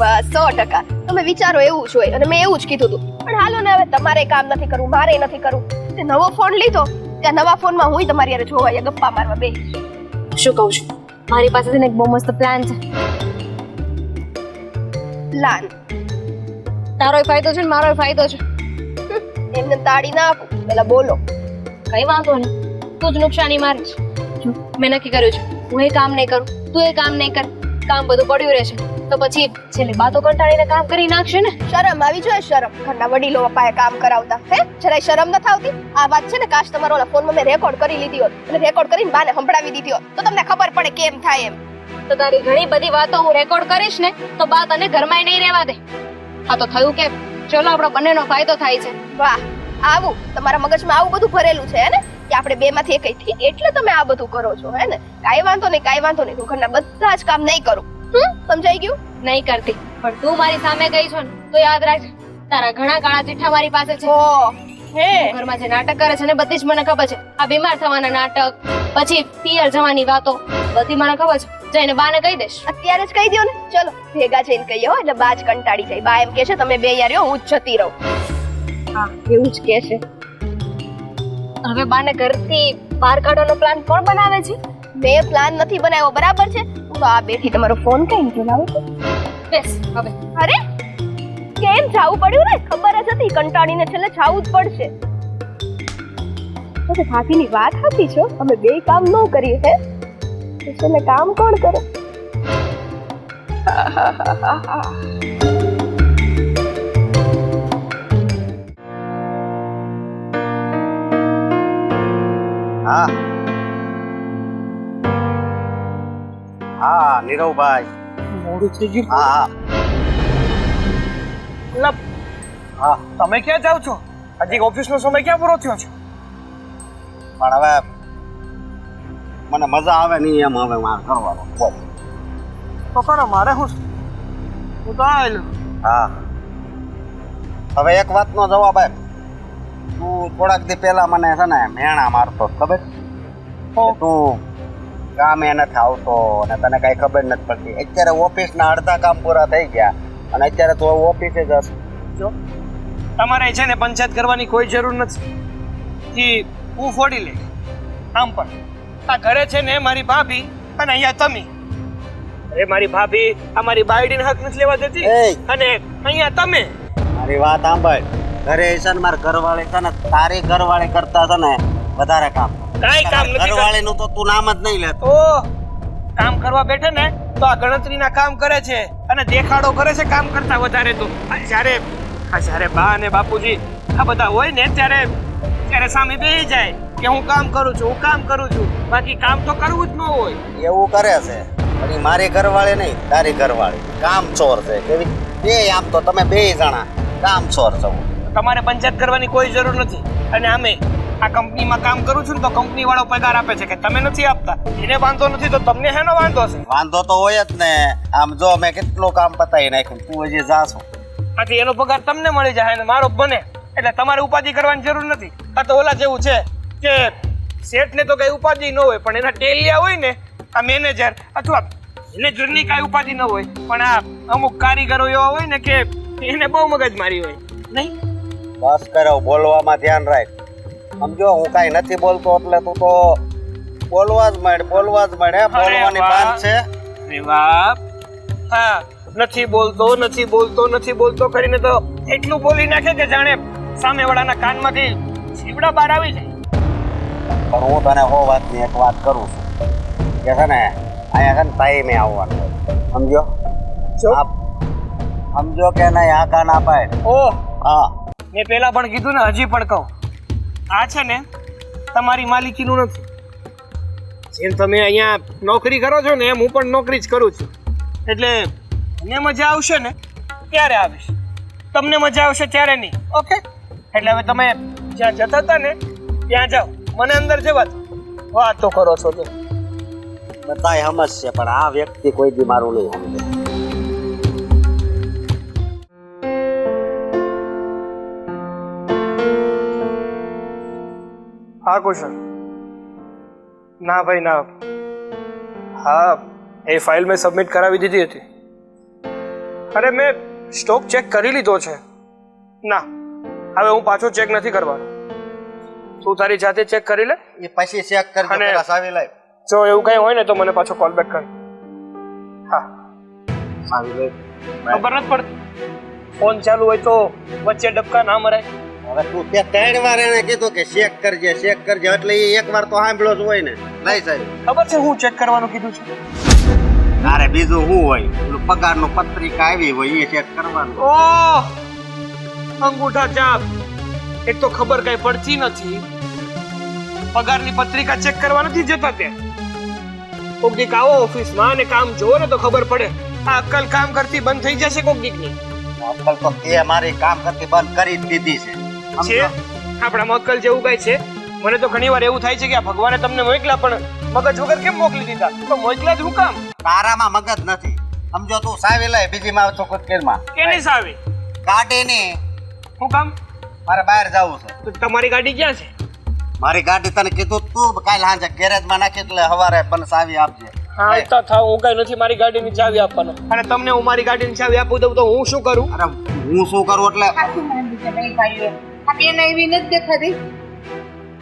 બસ 100% તમે વિચારો એવું જ હોય અને મેં એવું જ કીધું હતું. પણ હાલો ને હવે તમારે કામ નથી કરવું મારે નથી કરવું. તે નવો ફોન લીધો ત્યાં નવા ફોનમાં હું તમારી યારે જોવા ગપ્પા મારવા બે. શું કહું છું મારી પાસે છે ને એક બહુ મસ્ત પ્લાન છે. પ્લાન? તારોય ફાયદો છે ને મારોય ફાયદો છે. એમને તાળી ના આપું પેલા બોલો. કઈ વાંધો નહીં, તું જ નુકસાની મારીશ. મેં નક્કી કર્યું છે હું એ કામ નહીં કરું, તું એ કામ નહીં કર, કામ બધું પડ્યું રહેશે તો પછી છેલ્લે બાતો કંટાળીને કામ કરી નાખશે ને. શરમ આવી જોઈએ શરમ. ઘરના વડીલો પપ્પાએ કામ કરાવતા હે જરાય શરમ ન થાવતી? આ વાત છે ને કાશ તમારો ઓલા ફોનમાં મેં રેકોર્ડ કરી લીધી હોત અને રેકોર્ડ કરીને બાને સંભળાવી દીધી હોત તો તમને ખબર પડે કેમ થાય એમ. તો તારી ઘણી બધી વાતો હું રેકોર્ડ કરીશ ને તો બા તને ઘરમાં નહીં રહેવા દે. હા તો થયું કે ચલો આપણો બંનેનો ફાયદો થાય છે. વાહ આવું તમારા મગજમાં આવું બધું ભરેલું છે ને કે આપણે બે માંથી એક થઈ એટલે તમે આ બધું કરો છો હે ને? કાઈ વાંધો નહીં હું ઘરના બધા જ કામ નહીં કરું. સમજાઈ ગયું? નહીં કરતી પણ તું મારી સામે ગઈ છો ને તો યાદ રાખજે તારા ઘણા કાળા ચિઠ્ઠા મારી પાસે છે. હે ઘરમાં જે નાટક કરે છે ને બધી જ મને ખબર છે. આ બીમાર થવાના નાટક પછી પિયર જવાની વાતો બધી મને ખબર છે. જઈને બાને કહી દઈશ. અત્યારે જ કહી દો ને. ચલો ભેગા જઈને કહીએ હો એટલે બા જ કંટાળી જાય. બા એમ કે છે તમે બે યાર હું જ જતી રહું. હા એવું જ કે છે. હવે બાને ઘરથી બહાર કાઢવાનો પ્લાન કોણ બનાવે છે? મેં પ્લાન નથી બનાવ્યો, બરાબર છે? હું તો આ બેઠી તમારો ફોન કઈ જોલાવું છું. બેસ હવે. અરે કેમ જાવું પડ્યું ને? ખબર જ હતી કંટાળીને છેલ્લે જાવું જ પડશે. તો ભાભીની વાત હતી છો, અમે બે કામ ન કરીએ હે તો છેલ્લે કામ કોણ કરે? હા હા નીરવભાઈ. મોડું થઈ ગયું. હા હા એટલે હા તમે ક્યાં જાવ છો? હજી ઓફિસનો સમય ક્યાં પૂરો થયો છે? પણ હવે મને મજા આવે નહીં એમ હવે મારે કરવાનો. બોલ. તો કરો, મારે શું છે? હું તો આવેલો. હા હવે એક વાતનો જવાબ આપ. તું થોડાક દી પહેલા મને છે ને મેણા મારતો ખબર? તું કામે નથી આવતો અને તને કઈ ખબર નથી પડતી. અત્યારે ઓફિસના અડધા કામ પૂરા થઈ ગયા અને અત્યારે તું ઓફિસે જ હશે. જો તમારે છે ને પંચાયત કરવાની કોઈ જરૂર નથી. કે હું ફોડી લે આમ પણ આ ઘરે છે ને મારી ભાભી અને અહીંયા તમે. અરે મારી ભાભી અમારી બાયડીને હક નથી લેવા દેતી અને અહીંયા તમે. મારી વાત સાંભળ. ઘરે છે ને મારા ઘરવાળી છે ને તારી ઘરવાળી કરતા છે ને વધારે કામ. કાંઈ કામ નથી કરતી. ઘરવાળીનું તો તું નામ જ નહીં લેતો. ઓ કામ કરવા બેઠે ને તો આ ગણતરીના કામ કરે છે અને દેખાડો કરે છે કામ કરતા વધારે. તો જ્યારે બા અને બાપુજી આ બધા હોય ને ત્યારે સામે બેસી જાય કે હું કામ કરું છું, હું કામ કરું છું. બાકી કામ તો કરવું જ ન હોય. એવું કરે છે પણ ઈ મારી ઘરવાળી નહીં, તારી ઘરવાળી કામ ચોર છે. કેવી બે આમ તો તમે બે જણા કામ ચોર છો. તમારે પંચાયત કરવાની કોઈ જરૂર નથી. અને આમે આ કંપનીમાં કામ કરું છું ને તો કંપની વાળો પગાર આપે છે કે તમે નથી આપતા. એને વાંધો નથી તો તમને હેનો વાંધો છે? વાંધો તો હોય જ ને. આમ જો મેં કેટલું કામ પતાવી નાખ્યું, તું હજી જાશો. આથી એનો પગાર તમને મળી જાય અને મારો બને એટલે તમારે ઉપાધિ કરવાની જરૂર નથી. આ તો ઓલા જેવું છે કે શેઠને તો કઈ ઉપાધિ ન હોય પણ એના ટેલિયા હોય ને આ મેનેજર અથવા મેનેજરની કઈ ઉપાધિ ન હોય પણ આ અમુક કારીગરો એવા હોય ને કે એને બહુ મગજમારી હોય નહીં. બસ કરો, બોલવામાં ધ્યાન રાખ. સમજો હું કાંઈ નથી બોલતો એટલે તું તો બોલવા જ માંડ. બોલવાની બાત છે. અરે વાહ. હા નથી બોલતો કરીને તો એટલું બોલી નાખે કે જાણે સામેવાળાના કાનમાંથી જીવડા બહાર આવી જાય. પણ હું તને હો વાતની એક વાત કરું છું કે છે ને અહીંયા છે ને ટાઈમે આવવાનું હોય. સમજો? સમજો કે નહીં? આ કાન અપાય. ઓહ હા મેં પહેલા પણ કીધું ને હજી પણ કહું. આ છે ને તમારી માલિકીનું નથી. જેમ તમે અહીંયા નોકરી કરો છો ને એમ હું પણ નોકરી જ કરું છું. એટલે મને મજા આવશે ને ત્યારે આવીશ, તમને મજા આવશે ત્યારે નહીં. ઓકે? એટલે હવે તમે જ્યાં જતા હતા ને ત્યાં જાઓ, મને અંદર જવા દો. વાતો કરો છો તો બધાય સમજશે પણ આ વ્યક્તિ કોઈ દી મારું નહીં સમજે. હા કુશલ. ના ભાઈ ના. હા એ ફાઇલ મેં સબમિટ કરાવી દીધી હતી. અરે મેં સ્ટોક ચેક કરી લીધો છે. ના હવે હું પાછો ચેક નથી કરવાનો. તું તારી જાતે ચેક કરી લે. એ પછી ચેક કરજો. પેલા સાવી લાવ. જો એવું કંઈ હોય ને તો મને પાછો કોલ બેક કર. હા સાવી લાવ. ખબર નથી પડતી ફોન ચાલુ હોય તો વચ્ચે ડબકા ના મરાય. હવે તું તે 3 વાર એને કીધું કે ચેક કરજે એટલે એ એક વાર તો સાંભળ્યો જ હોય ને. નહીં સાહેબ ખબર છે હું ચેક કરવાનું કીધું છે. તારે બીજું શું હોય? પેલું પગારનું પત્રિકા આવી હોય એ ચેક કરવાનું. ઓહ અંગૂઠા ચાપ. એક તો ખબર કઈ પડતી નથી. પગારની પત્રિકા ચેક કરવા નથી જતા ત્યાં. કોક દીક આવો ઓફિસમાં અને કામ જોવો ને તો ખબર પડે. આ અક્કલ કામ કરતી બંધ થઈ જશે કોક દીકની. અક્કલ તો તે મારી કામ કરતી બંધ કરી જ દીધી છે. છે આપણામાં અક્કલ જેવું કઈ છે? મને તો ઘણી વાર એવું થાય છે કે આ ભગવાને તમને મોકલા પણ મગજ વગર કેમ મોકલી દીધા? તો મોકલા જ હું કામ? તારામાં મગજ નથી. સમજો તું સાવી લાય બીજી માં છો કુટકેરમાં. કેની સાવી? ગાડીની. હું કામ? મારે બહાર જવું છે. તો તમારી ગાડી ક્યાં છે? મારી ગાડી તને કીધું તું કાલ સાંજે ગેરેજમાં નાખી એટલે સવારે પણ ચાવી આપજે. હા તો થાવ હું કઈ નથી મારી ગાડીની ચાવી આપવાનો. અને તમને હું મારી ગાડીની ચાવી આપું દઉં તો હું શું કરું? અરે હું શું કરું એટલે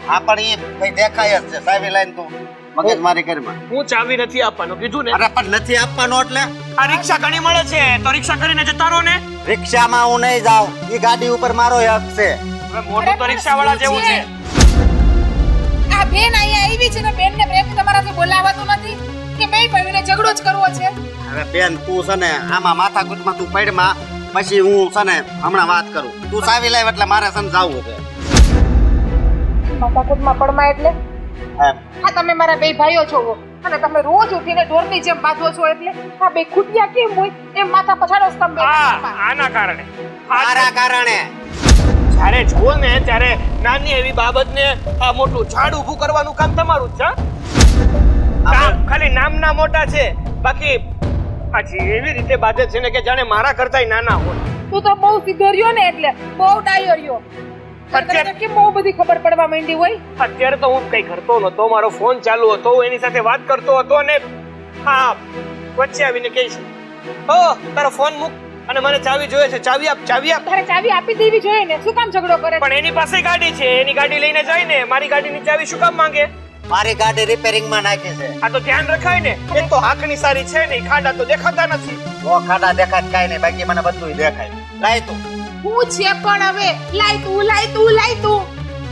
હા પણ એ ભાઈ દેખાય જ છે ચાવી લઈને તું મગજ મારી કરીમાં. હું ચાવી નથી આપવાનો કીધું ને. અરે પણ નથી આપવાનો એટલે આ રિક્ષા ઘણી મળે છે તો રિક્ષા કરીને જતા રહો ને. રિક્ષામાં હું નહીં જાઉં, એ ગાડી ઉપર મારો હક છે. હવે મોટું તો રિક્ષા વાળા જેવું છે. આ બેન અહીંયા આવી છે ને બેન ને પ્રેમ તમારાથી બોલાવાતું નથી કે બે ભાઈને ઝઘડો જ કરવો છે. હવે બેન તું છે ને આમાં માથાકૂટમાં તું પડમાં પછી હું છે ને હમણાં વાત કરું. તું ચાવી લાવ એટલે મારે સમજાવવું છે. માથાકૂટમાં પડમાં એટલે હા. આ તમે મારા બે ભાઈઓ છો અને તમે રોજ ઉઠીને ઢોરની જેમ બાંધો છો એટલે આ બે ખુટિયા કેમ હોય એમ માથા પછાડો છો તમે. આના કારણે મારા કારણે જ્યારે જુઓ ને ત્યારે નાની એવી બાબતને આ મોટું ઝાડ ઊભું કરવાનું કામ તમારું જ છે. ખાલી નામના મોટા છે બાકી આજી એવી રીતે બાધે છે ને કે જાણે મારા કરતાંય નાના હોય. તું તો બહુ સીધો રહ્યો ને એટલે બહુ ડાયો રહ્યો. અત્યારે કેમ બહુ બધી ખબર પડવા માંડી હોય. અત્યારે તો હું કઈ કરતો નતો, મારો ફોન ચાલુ હતો, હું એની સાથે વાત કરતો હતો અને હા વચ્ચે આવીને કહીશ ઓ તારો ફોન મૂક અને મને ચાવી જોઈએ છે, ચાવી આપ ચાવી આપ. તારે ચાવી આપી દેવી જોઈએ ને, શું કામ ઝઘડો કરે? પણ એની પાસે ગાડી છે, એની ગાડી લઈને જાય ને, મારી ગાડીની ચાવી શું કામ માંગે? મારી ગાડી રિપેરિંગ માં નાખી છે. આ તો ધ્યાન રખાય ને. એક તો હાકની સારી છે નહીં, ખાડા તો દેખાતા નથી. ઓ ખાડા દેખાત કાઈ નહીં, બાકી મને બધું દેખાય. લાય તું. હું છે પણ હવે લાય તું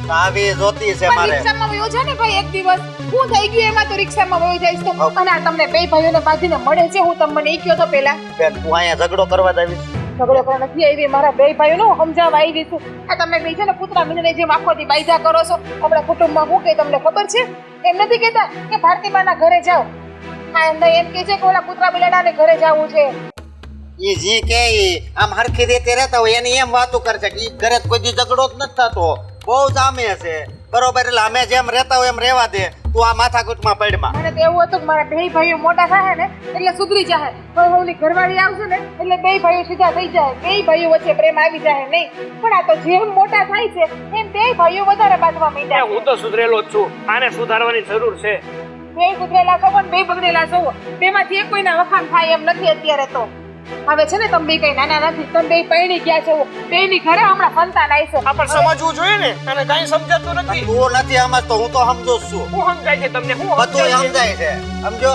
ચાવી જોતી છે મારે. રિક્ષામાં વયો જા ને ભાઈ એક દિવસ. હું થઈ ગયું એમાં તો રિક્ષામાં વયો જઈશ તો. અને આ તમને બે ભાઈઓને બાંધીને મળે છે, હું તમને ઈ કયો તો પેલા. બેન તું અહીંયા ઝઘડો કરવા જ આવી? ઝઘડો કરવા નથી આવી, મારા બે ભાઈઓને હું સમજાવવા આવી છું. આ તમે બે છે ને કૂતરા મીંડને જેમ આખો દી બાયધા કરો છો. આપણા કુટુંબમાં હું કે તમને ખબર છે? એમ નથી કહેતા કે ભારતીમાના ઘરે જાઓ. હા એમ કહે છે કે ઓલા કૂતરા બિલાડાને ઘરે જવું છે. ઈ જી કે આમ હરખી રીતે રહેતા હોય એની એમ વાતો કરશે કે ઈ ઘરે કોઈ દી ઝઘડો જ નથી થતો, બહુ જામે છે બરોબર. એટલે અમે જેમ રહેતા હોય એમ રહેવા દે, તું આ માથાકૂટમાં પડમાં. મને તો એવું હતું કે મારા બે ભાઈઓ મોટા થાય ને એટલે સુધરી જાય. હવે ઓલી ઘરવાળી આવશે ને એટલે બે ભાઈઓ સીધા થઈ જાય, બે ભાઈઓ વચ્ચે પ્રેમ આવી જાય નહીં. પણ આ તો જેમ મોટા થાય છે એમ બે ભાઈઓ વધારે બાંધવા માંડ્યા. હું તો સુધરેલો જ છું, આને સુધારવાની જરૂર છે. બે સુધરેલા છો પણ બે બગડેલા છો. બેમાંથી એક કોઈના વખાણ થાય એમ નથી અત્યારે તો. હવે છે ને તમે બે કઈ નાના નથી, તમે બે પૈણી ગયા છો, બેની ઘરે હમણાં સંતાન આવશે. આ પણ સમજવું જોઈએ ને, અને કાઈ સમજાતું નથી. તું નથી સમજતો, હું તો સમજુ છું. હું સમજાય છે તમને, હું બધું સમજાય છે સમજો.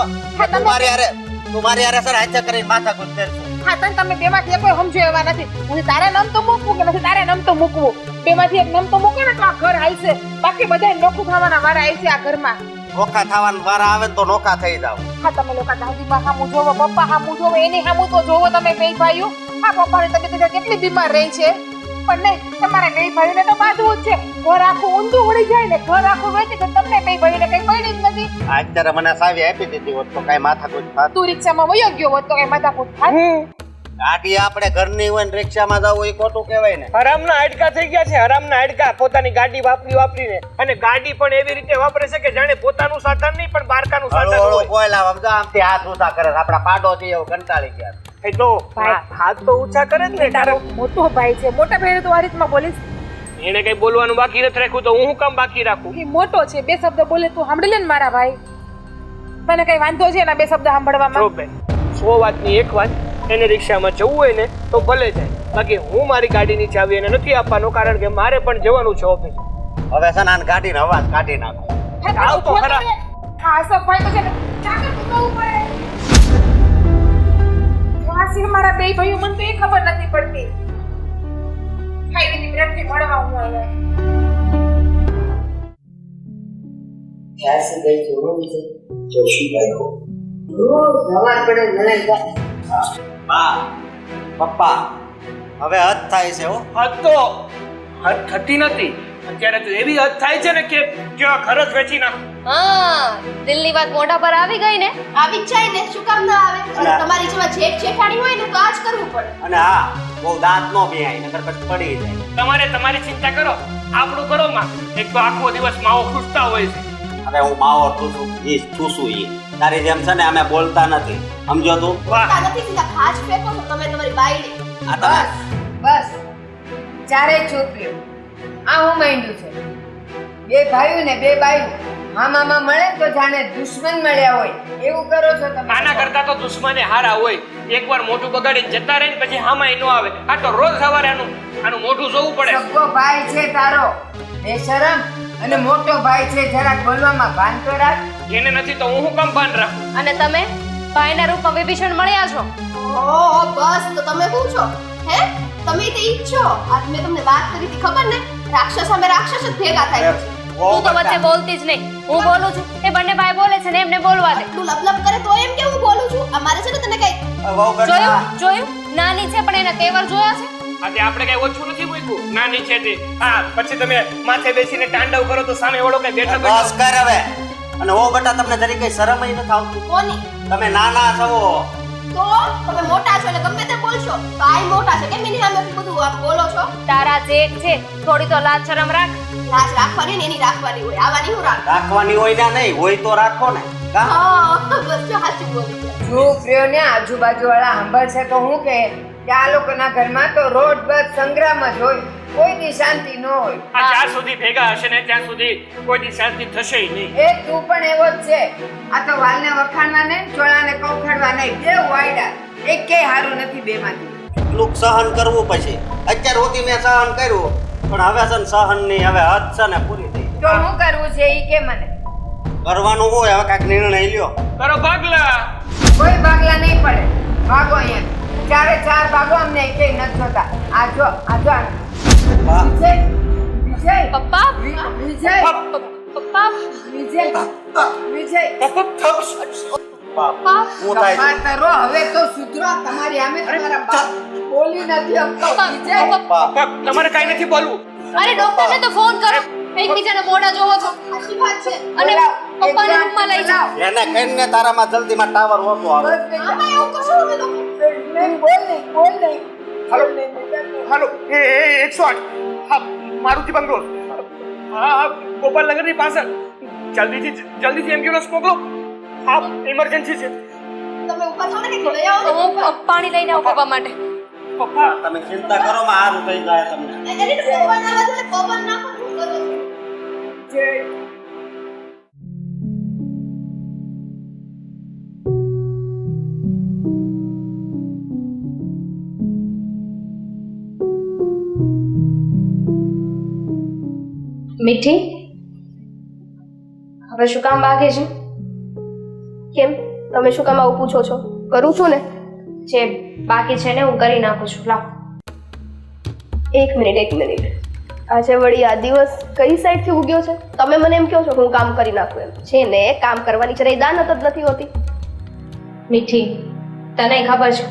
તું મારી હારે સર હાથે કરીને માથાકૂટ કરશું. હા તને તમે બેમાંથી એક કોઈ સમજો એવા નથી. નથી તારે નામ તો મૂકવું કે નથી તારે નામ તો મૂકવું. બેમાંથી એક નામ તો મૂકો ને તો આ ઘર હાલશે. બાકી બધા નોખું થવાના વારા આવશે આ ઘરમાં. નોખા થવાના વારા આવે તો નોખા થઈ જાવ. હા તમે લોકો દાદીમાં હામું જોવો, પપ્પા હામું જોવો, એની હામું તો જોવો તમે બે ભાઈઓ. આ પપ્પાની તબિયત કેટલી બીમાર રહી છે. પણ નહીં, તમારે બે ભાઈઓને તો બાંધવું જ છે. ઘર આખું ઊંધું વળી જાય ને, ઘર આખું વેચી તો તમને બે ભાઈઓને કઈ પડી જ નથી. અત્યારે મને ચાવી આપી દીધી હોત તો કઈ માથાકૂટ થાત. તું રિક્ષામાં વયો ગયો હોત તો કઈ માથાકૂટ થાત. ગાડી આપણે ઘરની હોય ને રિક્ષામાં જવું એ ખોટું કહેવાય ને. હરામના હાડકા થઈ ગયા છે, હરામના હાડકા. પોતાની ગાડી વાપરીને અને ગાડી પણ એવી રીતે વાપરે છે કે જાણે પોતાનું સાધન નહીં પણ બારકાનું સાધન હોય. બોલા સમજા આમથી હાથ ઊંચા કરે, આપણા પાડો છે એવું કંટાળી ગયા. એ તો હાથ તો ઊંચા કરે જ ને. તારો મોટો ભાઈ છે, મોટા ભાઈને તો આ રીતમાં બોલીશ. એને કઈ બોલવાનું બાકી નથી રાખ્યું તો હું કામ બાકી રાખું? એ મોટો છે, બે શબ્દ બોલે તું સાંભળી લે ને મારા ભાઈ. તને કઈ વાંધો છે એના બે શબ્દ સાંભળવામાં? જો બેન 100 વાતની એક વાત, એને રિક્ષામાં જવું હોય ને તો ભલે જાય, બાકી હું મારી ગાડીની ચાવી એને નથી આપવાનો, કારણ કે મારે પણ જવાનું છે ઓફિસ. હવે છે ને ગાડીનો અવાજ કાઢી નાખો. આવ તો ખરા. હા સફાઈ તો છે ને ચાકર કૂદવું પડે. વાસી મારા બે ભાઈઓ મને તો એ ખબર નથી પડતી. ખાઈ લીધી પ્રેમથી મળવા હું આવ્યા. ક્યાં સુધી જોવું છે? જોશું ભાઈ. રોજ સવાર પડે મને બા પપ્પા હવે હદ થાય છે. હો હદ તો હદ થતી નથી. અત્યારે તો એવી હદ થાય છે ને કે ઘર જ વેચી નાખો. હા દિલની વાત મોઢા પર આવી ગઈ ને. આવી જ જાય ને, શું કામ ના આવે? અને તમારી જેવા જેઠ જેઠાણી હોય ને તો આ જ કરવું પડે. અને હા બહુ દાંત નો બેહાય નકર પછી પડી જાય. તમારે તમારી ચિંતા કરો, આપણું કરો માં. એક તો આખો દિવસ માવો ખૂટતા હોય છે. હવે હું માવો ઠૂસું ઈ તારી જેમ છે ને અમે બોલતા નથી, સમજો તું? બોલતા નથી, સીધા ખાજ ફેંકો છો તમે તમારી બાયડી. આ તમે બસ ચારે છોકરીઓ આ હું માંડ્યું છે. બે ભાઈઓ ને બે બાયું મામામાં મળે તો જાણે દુશ્મન મળ્યા હોય એવું કરો છો તમે. આના કરતા તો દુશ્મને હારા હોય. એકવાર મોઢું બગાડીને જતા રહે ને પછી હામાય ન આવે. આ તો રોજ સવારે આનું મોઢું જોવું પડે. સગો ભાઈ છે તારો, બેશરમ. અને મોટો ભાઈ છે જરાક બોલવામાં ભાન તો રાખ. એને નથી તો હું કામ ભાન રાખું? અને તમે ભાઈના રૂપમાં વિભીષણ મળ્યા છો. ઓહો બસ તો તમે પૂછો હે તમે તે ઈચ્છો આજ મેં તમને વાત કરી હતી ખબર ને રાક્ષસ સામે રાક્ષસ જ ભેગા થાય છે. તું તો વચ્ચે બોલતી જ નહીં. હું બોલું છું એ બંને ભાઈ બોલે છે ને એમને બોલવા દે. તું લપ લપ કરે તો એમ કે હું બોલું છું અમારે છે ને તને કઈ જોયું નાની છે પણ એના તેવર જોયા છે. આજે આપણે કઈ ઓછું નથી મૂક્યું નાની છે તે. હા પછી તમે માથે બેસીને તાંડવ કરો તો સામે વાળો કઈ બેઠો બસ કર હવે. અને ઓ બેટા તમને જરી કઈ શરમ ય નથી આવતી? કોની તમે નાના છો તો તમે મોટા છો એટલે ગમે તે બોલશો ભાઈ મોટા છે કેમ એની સામે બધું આમ બોલો છો. તારા જેઠ છે થોડી તો લાજ શરમ રાખ. લાજ રાખવાની ને એની રાખવાની હોય આવાની હું રાખ રાખવાની હોય ને નહીં હોય તો રાખો ને. હા બસ જો સાચું બોલી ચૂપ રહ્યો ને આજુબાજુ વાળા સાંભળશે તો હું કે આ લોકોના ઘરમાં તો રોજ બસ સંગ્રામ જ હોય કોઈ દી શાંતિ ન હોય. આ જ્યાં સુધી ભેગા હશે ને ત્યાં સુધી કોઈ દી શાંતિ થશે નહીં. એ તું પણ એવો જ છે. આ તો વાલને વખાણવા ને ચોળાને કૌખડવા નહીં બે વાયડા એકેય હારું નથી બેમાંથી. એટલું સહન કરવું પછી અત્યાર સુધી મેં સહન કર્યું પણ હવે છે ને સહન ની હવે હદ છે ને પૂરી થઈ. તો શું કરવું છે ઈ કે મને કરવાનું હોય હવે કાંઈક નિર્ણય લ્યો. કરો ભાગલા. કોઈ ભાગલા નહીં પડે ભાગો અહીંયા ચારે ચાર ભાગો અમને એકેય નથી જોતા. આ જો વિજય વિજય પપ્પા વિજય પપ્પા વિજય વિજય પપ્પા હું થાય છે? બાપા તરો હવે તો સુધરો તમારી સામે તમારા બાપ બોલી નથી શકતો વિજય પપ્પા તમારે કાઈ નથી બોલવું. અરે ડોક્ટરને તો ફોન કરો. એકબીજાના મોઢા જોવો છો સાચી વાત છે અને પપ્પાને રૂમમાં લઈ જાઓ. એને કહીને તારામાં જલ્દીમાં ટાવર ઓછો આવે. આમાં એવું કરશો તમે લોકો બોલ નહીં હાલો એ 108 હા મારુતિ બંગલો. હા ગોપાલ નગરની પાછળ જલ્દીથી એમ્બ્યુલન્સ મોકલો. હા ઇમરજન્સી છે. તમે ઉપર છો ને કે લઈ આવો હું પાણી લઈને આવું પપ્પા માટે. પપ્પા તમે ચિંતા કરો માં સારું થઈ જાય તમને. એને તો પવન આવે છે પવન ના પણ કરો મીઠી હવે શું કામ બાકી છે? કેમ તમે શું કામ આવું પૂછો છો કરું છું ને જે બાકી છે ને હું કરી નાખું છું. લાવ. એક મિનિટ આજે વળી આ દિવસ કઈ સાઈડ થી ઉગ્યો છે તમે મને એમ કહો છો કે હું કામ કરી નાખું એમ છે ને કામ કરવાની જરાય દાનત જ નથી હોતી. મીઠી તને ખબર છે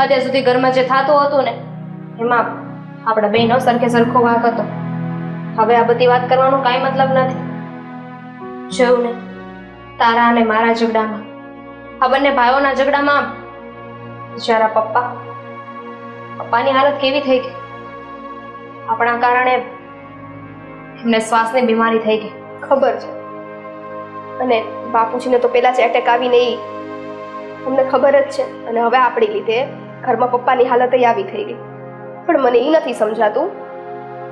અત્યાર સુધી ઘરમાં જે થતું હતું ને એમાં આપણા બેનો સરખો વાંક હતો. હવે આ બધી વાત કરવાનો કાંઈ મતલબ નથી. જોયું ને તારા અને મારા ઝઘડામાં આ બંને ભાઈઓના ઝઘડામાં બિચારા પપ્પાની હાલત કેવી થઈ ગઈ. આપણા કારણે એમને શ્વાસની બીમારી થઈ ગઈ. ખબર છે અને બાપુજીને તો પેલા જ એટેક આવીને ઈ અમને ખબર જ છે અને હવે આપણી લીધે ઘરમાં પપ્પાની હાલત આવી થઈ ગઈ. પણ મને એ નથી સમજાતું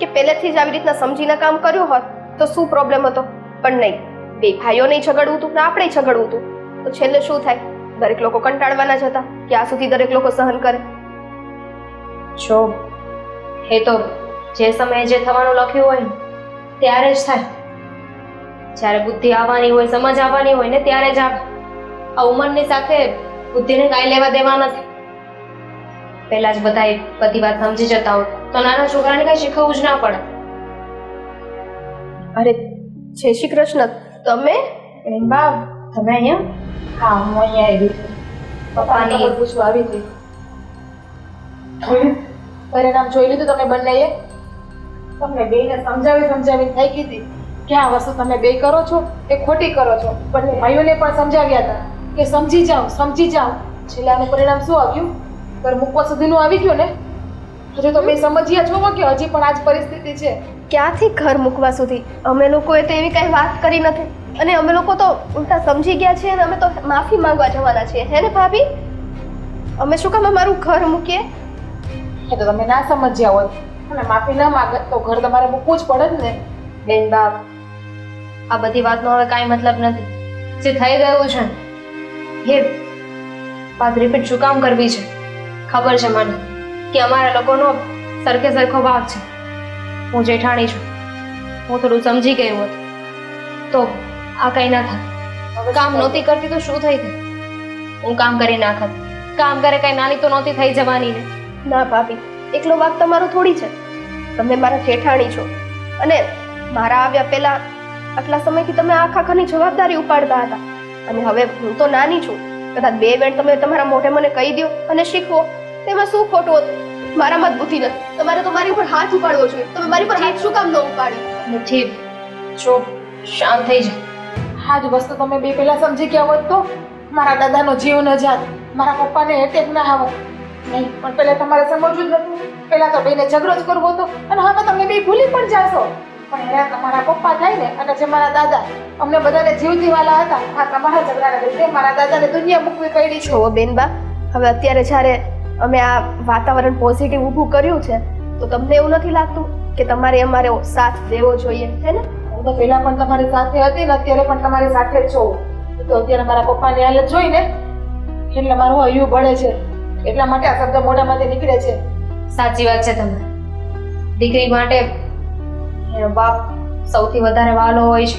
કે પહેલેથી જ આવી રીતના સમજીને કામ કર્યું હોત તો શું પ્રોબ્લેમ હતો. પણ નહીં બે ભાઈઓને ઝઘડવું હતું ને આપણે ઝઘડવું હતું તો છેલ્લે શું થાય દરેક લોકો કંટાળવાના જ હતા કે આ સુધી દરેક લોકો સહન કરે. જો એ તો જે સમયે જે થવાનું લખ્યું હોય ને ત્યારે જ થાય. જ્યારે બુદ્ધિ આવવાની હોય સમજ આવવાની હોય ને ત્યારે જ આવે. આ ઉંમરની સાથે બુદ્ધિને કાંઈ લેવા દેવા નથી. પહેલા જ બધાએ બધી વાત સમજી જતા હોય તો નાના છોકરાને કાંઈ શીખવવું જ ના પડે. અરે જય શ્રી કૃષ્ણ. તમે બા તમે અહીંયા? હા હું અહીંયા આવી છું. પપ્પાની પૂછવા આવી હતી. પરિણામ જોઈ લીધું તમે બંનેએ? તમને બેને સમજાવી થઈ ગઈ હતી કે આ વસ્તુ તમે બે કરો છો એ ખોટી કરો છો. બંને ભાઈઓને પણ સમજાવ્યા હતા કે સમજી જાઓ. છેલ્લે આનું પરિણામ શું આવ્યું? ઘર મૂકવા સુધીનું આવી ગયું ને. હજુ તો બે સમજ્યા છો કે હજી પણ આ જ પરિસ્થિતિ છે. ક્યાંથી ઘર મૂકવા સુધી અમે લોકોએ તો એવી કઈ વાત કરી નથી અને અમે લોકો તો ઉલટા સમજી ગયા છીએ અને અમે તો માફી માંગવા જવાના છીએ હે ને ભાભી? અમે શું કામ અમારું ઘર મૂકીએ? એ તો તમે ના સમજ્યા હોત અને માફી ના માંગત તો ઘર તમારે મૂકવું જ પડે જ ને. બેન બાપ આ બધી વાતનો હવે કાંઈ મતલબ નથી. જે થઈ ગયું છે એ વાત રિપીટ શું કામ કરવી છે? ખબર છે મને કે અમારા લોકોનો સરખો ભાગ છે. હું જેઠાણી છું હું થોડું સમજી ગયું હોત તો આ કંઈ ના થાત. કામ નહોતી કરતી તો શું થઈ ગયું? હું કામ કરી નાખત. કામ કરે કઈ નાની તો નહોતી થઈ જવાની ને. ના ભાભી, એકલો વાક તમારો થોડી છે. તમે મારા જેઠાણી છો અને મારા આવ્યા પહેલા આટલા સમયથી તમે આખા ઘરની જવાબદારી ઉપાડતા હતા અને હવે હું તો નાની છું. કદાચ બે વેણ તમે તમારા મોઢે મને કહી દો અને શીખવો, તેમાં શું ખોટું હતું? મારામાં જ બુદ્ધિ નથી. તમારે તો મારી ઉપર હાથ ઉપાડવો જોઈએ. તમે મારી પર હાથ શું કામ ન ઉપાડ્યો? નથી ચૂપ, શાંત થઈ જા. આ જ વસ્તુ તમે બે પહેલા સમજી ગયા હોત તો મારા દાદાનો જીવ ન જાત, મારા પપ્પાને એટેક ના આવત. નહીં, પણ પહેલા તમારે સમજવું જ નતું. પહેલા તો બેને ઝઘડો જ કરવો હતો અને હવે તમે બે ભૂલી પણ જાશો. પણ હેરા તમારા પપ્પા થાય ને અને જે મારા દાદા અમને બધાને જીવથી વાલા હતા, આ તમારા ઝઘડાના લીધે મારા દાદાને દુનિયા મૂકવી પડી છે. છો બેનબા, હવે અત્યારે જ્યારે અમે આ વાતાવરણ પોઝિટિવ ઊભું કર્યું છે તો તમને એવું નથી લાગતું કે તમારે અમારે સાથ દેવો જોઈએ, હે ને? હું તો પહેલા પણ તમારી સાથે હતી ને અત્યારે પણ તમારી સાથે જ છું. તો અત્યારે મારા પપ્પાની હાલત જોઈને એટલે મારું હૈયું બળે છે. એટલા માટે આ શબ્દ મોઢામાંથી નીકળે છે. સાચી વાત છે તમારી. દીકરી માટે એનો બાપ સૌથી વધારે વાલો હોય છે,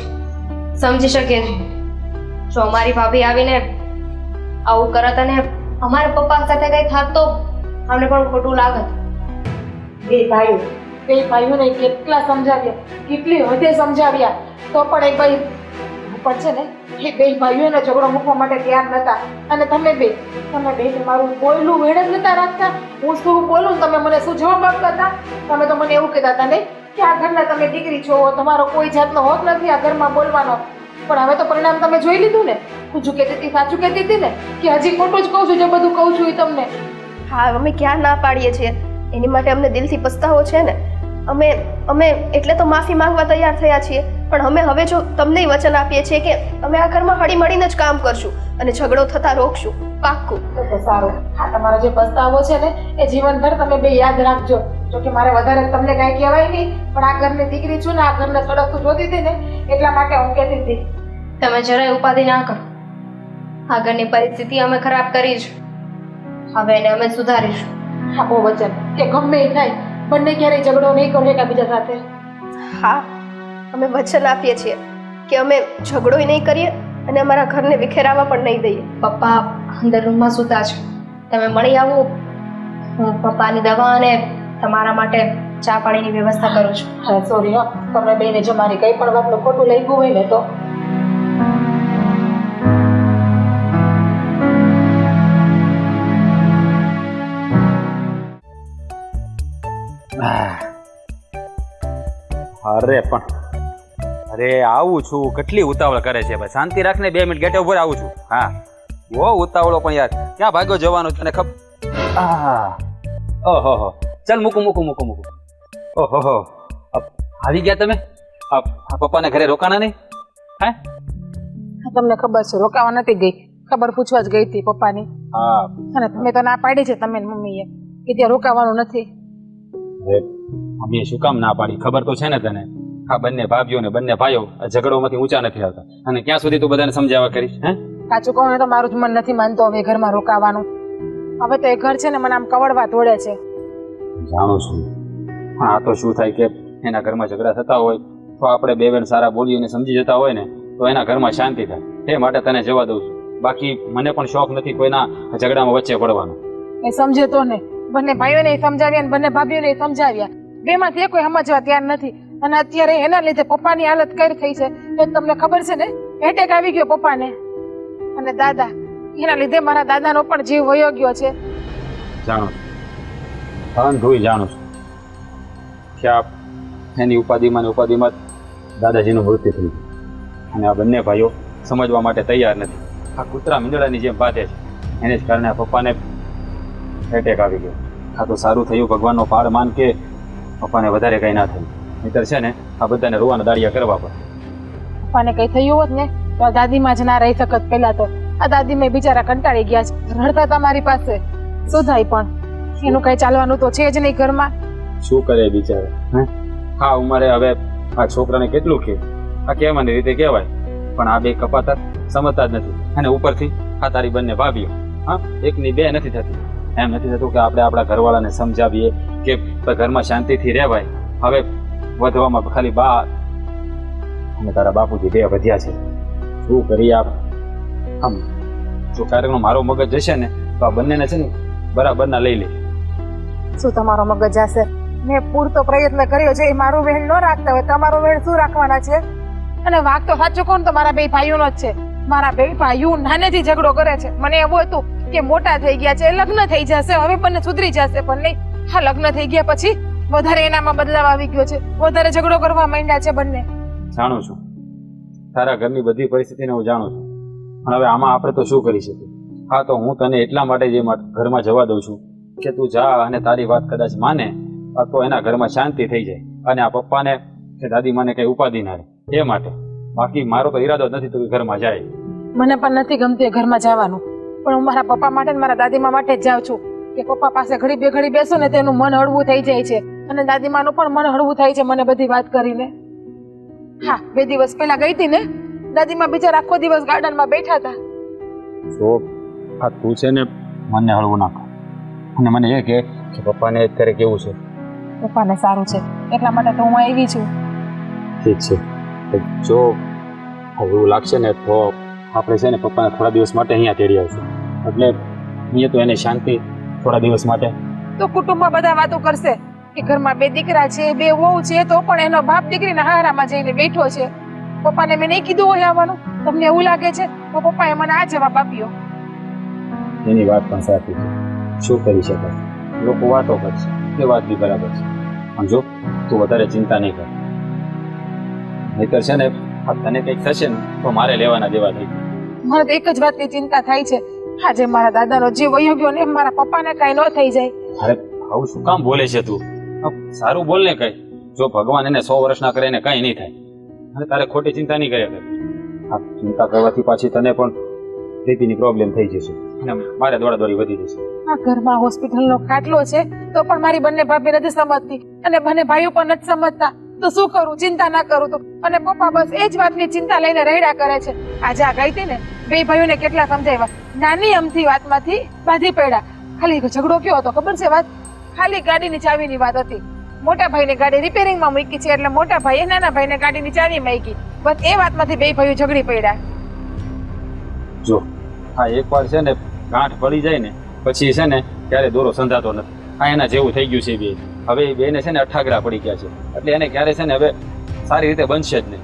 સમજી શકીએ છીએ. જો અમારી ભાભી આવીને આવું કરત અને અમારા પપ્પા સાથે કઈ થાત તો અમને પણ ખોટું લાગત. બે ભાઈઓને કેટલા સમજાવ્યા, કેટલી હદે સમજાવ્યા તો પણ એક ભાઈ પણ છે ને એ બે ભાઈઓને ઝઘડો મૂકવા માટે તૈયાર નતા. અને તમે બે મારું બોયલું વેડ જ નતા રાખતા. હું શું બોલું તમે મને શું જવાબ આપતા હતા? તમે તો મને એવું કહેતા હતા ને કે આ ઘરના તમે દીકરી છો, તમારો કોઈ જાતનો હોક નથી આ ઘરમાં બોલવાનો. પણ હવે તો પરિણામ તમે જોઈ લીધું ને. હું જો કહેતી હતી સાચું કહેતી હતી ને કે હજી ખોટું જ કહું છું? જે બધું કહું છું એ તમને. હા, અમે ક્યાં ના પાડીએ છીએ, એની માટે અમને દિલથી પસ્તાવો છે ને. અમે એટલે તો માફી માંગવા તૈયાર થયા છીએ. પણ અમે હવે જો તમને વચન આપીએ છીએ કે અમે આ ઘરમાં હળી મળીને જ કામ કરશું અને ઝઘડો થતા રોકશું, પાક્કું. તો સારું. આ તમારો જે પસ્તાવો છે ને એ જીવનભર તમે બે યાદ રાખજો. જો કે મારે વધારે તમને કાંઈ કહેવાય નહીં, પણ આ ઘરની દીકરી છું ને, આ ઘરને સડક જોતી હતી ને એટલા માટે હું કહેતી હતી. તમે જરાય ઉપાધિ ના કરો. આ ઘરની પરિસ્થિતિ અમે ખરાબ કરી છે, હવે એને અમે સુધારીશું. આપો વચન કે ગમે એ થાય બંને ક્યારેય ઝઘડો નહીં કરો એકબીજા સાથે. હા, અમે વચન આપીએ છીએ કે અમે ઝઘડોય નહીં કરીએ અને અમારા ઘરને વિખેરાવા પણ નહીં દઈએ. પપ્પા અંદર રૂમમાં સૂતા છે, તમે મળી આવો. હું પપ્પાની દવા અને તમારા માટે ચા પાણીની વ્યવસ્થા કરું છું. હા સોરી હો, તમે બેને જો મારી કઈ પણ વાતનું ખોટું લાગ્યું હોય ને તો અરે આવું છું. કેટલી ઉતાવળ કરે છે ભાઈ? શાંતિ રાખને, 2 મિનિટ ગેટ ઉપર આવું છું. હા, બહુ ઉતાવળો પણ યાર. ક્યાં ભાગ્યો જવાનું તને ખબર? ઓહો, ચાલ મૂકું. ઓહો, આવી ગયા તમે? પપ્પાને ઘરે રોકાણા નહીં? હે, તમને ખબર છે રોકાવા નથી ગઈ, ખબર પૂછવા જ ગઈ હતી પપ્પાની. હા, અને તમે તો ના પાડી છે તમે મમ્મીએ કે ત્યાં રોકાવાનું નથી. મમ્મીએ શું કામ ના પાડી? ખબર તો છે ને તને. આ બંને ભાભીઓ ને બંને ભાઈઓ ઝઘડોમાંથી ઊંચા નથી આવતા. અને ક્યાં સુધી તું બધાને સમજાવવા કરીશ? હે, સાચું કહું ને તો મારું જ મન નથી માનતો હવે ઘરમાં રોકાવાનું. હવે તો એ ઘર છે ને મને આમ કવડવા તોડે છે. જાણું છું. હા, તો શું થાય કે એના ઘરમાં ઝઘડા થતા હોય તો આપણે બે બેન સારા બોલીને સમજી જતા હોય ને તો એના ઘરમાં શાંતિ થાય. તે માટે તને જવા દઉં છું. બાકી મને પણ શોખ નથી કોઈના ઝઘડામાં વચ્ચે પડવાનો. એ સમજે તો ને, બંને ભાઈઓને સમજાવ્યા અને બંને ભાભીઓને સમજાવ્યા, બેમાંથી કોઈ સમજવા તૈયાર નથી. અને અત્યારે એના લીધે પપ્પાની હાલત કઈ થઈ છે એ તમને ખબર છે ને? એટેક આવી ગયો પપ્પાને. અને દાદા, એના લીધે મારા દાદાનો પણ જીવ વયો ગયો છે. જાણું છું, જાણું છું કે આ એની ઉપાધિમાં દાદાજીનું મૃત્યુ થયું. અને આ બંને ભાઈઓ સમજવા માટે તૈયાર નથી. આ કૂતરા મીંદડાની જેમ બાંધે છે. એને જ કારણે આ પપ્પાને એટેક આવી ગયો. આ તો સારું થયું, ભગવાનનો પાડ માન કે પપ્પાને વધારે કંઈ ના થયું. નહીતર છે ને આ બધાને રોવાના દાડિયા કરવા પડે. પપ્પાને કઈ થયું હોત ને તો આ દાદીમાં જ ના રહી શકત. પહેલા તો આ દાદીમાં બિચારા કંટાળી ગયા છે, રડતા તમારી પાસે. શું થાય પણ એનું કઈ ચાલવાનું તો છે જ નહીં ઘરમાં. શું કરે બિચારા? હા ઉંમરે હવે આ છોકરાને કેટલું કે આ કહેવાની રીતે કહેવાય, પણ આ બે કપાતર સમજતા જ નથી. અને ઉપરથી આ તારી બંને ભાભીઓ, હા, એકની બે નથી થતી. એમ નથી થતું કે આપણે આપણા ઘરવાળાને સમજાવીએ કે ઘરમાં શાંતિથી રહેવાય. હવે વધવામાં ખાલી બા અને તારા બાપુજી બે વધ્યા છે. શું કરી આમ જો કાર્યક્રમ મારો મગજ જશે ને તો આ બંનેને છે ને બરાબરના લઈ લે. શું તમારો મગજ જશે? મેં પૂરતો પ્રયત્ન કર્યો છે. એ મારું વેણ ન રાખતા હોય તમારું વેણ શું રાખવાના છે? અને વાક તો સાચું કોણ તો મારા બે ભાઈઓનો જ છે. મારા બે ભાઈઓ નાનેથી ઝઘડો કરે છે. મને એવું હતું કે મોટા થઈ ગયા છે, લગ્ન થઈ જશે, હવે બંને સુધરી જશે, પણ નહીં. હા, લગ્ન થઈ ગયા પછી વધારે એનામાં બદલાવ આવી ગયો છે, વધારે ઝઘડો કરવા માંડ્યા છે બંને. જાણું છું તારા ઘરની બધી પરિસ્થિતિને હું જાણું છું, પણ હવે આમાં આપણે તો શું કરી શકીએ? હા, તો હું તને એટલા માટે જ ઘરમાં જવા દઉં છું કે તું જા અને તારી વાત કદાચ માને તો એના ઘરમાં શાંતિ થઈ જાય અને આ પપ્પાને કે દાદીમાને કઈ ઉપાધિ ના રહે એ માટે. બાકી મારો તો ઈરાદો જ નથી તું ઘરમાં જાય. મને પણ નથી ગમતું એ ઘરમાં જવાનું, પણ હું મારા પપ્પા માટે ને મારા દાદીમા માટે જ જાઉં છું કે પપ્પા પાસે ઘડી બેસો ને તેનું મન હળવું થઈ જાય છે અને દાદીમાનું પણ મન હળવું થાય છે મને બધી વાત કરીને. હા, 2 દિવસ પહેલા ગઈ હતી ને, દાદીમા બિચારા આખો દિવસ ગાર્ડનમાં બેઠા હતા. તો આ તું છે ને મનને હળવું નાખ અને મને એ કે પપ્પાને અત્યારે કેવું છે? પપ્પાને સારું છે, એટલા માટે તો હું આવી છું. ઠીક છે, જો એવું લાગશે ને તો આપણે છે ને પપ્પાને થોડા દિવસ માટે અહીંયા તેડી આવશું, એટલે અહીંયા તો એને શાંતિ થોડા દિવસ માટે. તો કુટુંબમાં બધા વાતો કરશે કે ઘરમાં 2 દીકરા છે, 2 વહુ છે, તો પણ એનો બાપ દીકરીના હારામાં જઈને બેઠો છે. પપ્પાને મેં નહીં કીધું હોય આવવાનું? તમને એવું લાગે છે? તો પપ્પાએ મને આ જવાબ આપ્યો. એની વાત પણ સાચી છે, શું કરી શકાય, લોકો વાતો કરશે, એ વાત બી બરાબર છે. પણ જો તું વધારે ચિંતા નહીં કર, નહીતર છે ને તને કંઈક થશે ને તો મારે લેવાના દેવા થઈ. મને તો એક જ વાતની ચિંતા થાય છે, આજે મારા દાદાનો જીવ વયો ગયો ને મારા પપ્પાને કઈ ન થઈ જાય. અરે આવું શું કામ બોલે છે તું? સારું બોલ ને કઈ. જો ભગવાન એને 100 વર્ષના કરે ને કઈ નહીં થાય અને તારે ખોટી ચિંતા નહીં કર્યા કર. આ ચિંતા કરવાથી પાછી તને પણ બીપીની પ્રોબ્લેમ થઈ જશે અને મારે દોડાદોડી વધી જશે. આ ઘરમાં હોસ્પિટલનો ખાટલો છે તો પણ મારી બંને ભાભી નથી સમજતી અને બંને ભાઈઓ પણ નથી સમજતા. તો શું કરું? ચિંતા ના કરું તો? અને પપ્પા બસ એ જ વાતની ચિંતા લઈને રડ્યા કરે છે. આજે આ ગઈ હતી ને, 2 ભાઈઓને કેટલા સમજાવ્યા, નાની અમથી વાતમાંથી બાંધી પડ્યા. ખાલી ઝઘડો કયો હતો ખબર છે? વાત ખાલી ગાડીની ચાવીની વાત હતી. મોટા ભાઈને ગાડી રિપેરિંગમાં મૂકી છે એટલે મોટા ભાઈએ નાના ભાઈને ગાડીની ચાવી મૂકી. બસ એ વાતમાંથી 2 ભાઈઓ ઝઘડી પડ્યા. જો હા, એકવાર છે ને ગાંઠ પડી જાય ને પછી છે ને ત્યારે દોરો સંધાતો નથી. આ એના જેવું થઈ ગયું છે બે. હવે એ બેને છે ને અઠાગરા પડી ગયા છે એટલે એને ક્યારે છે ને હવે સારી રીતે બનશે જ નહીં.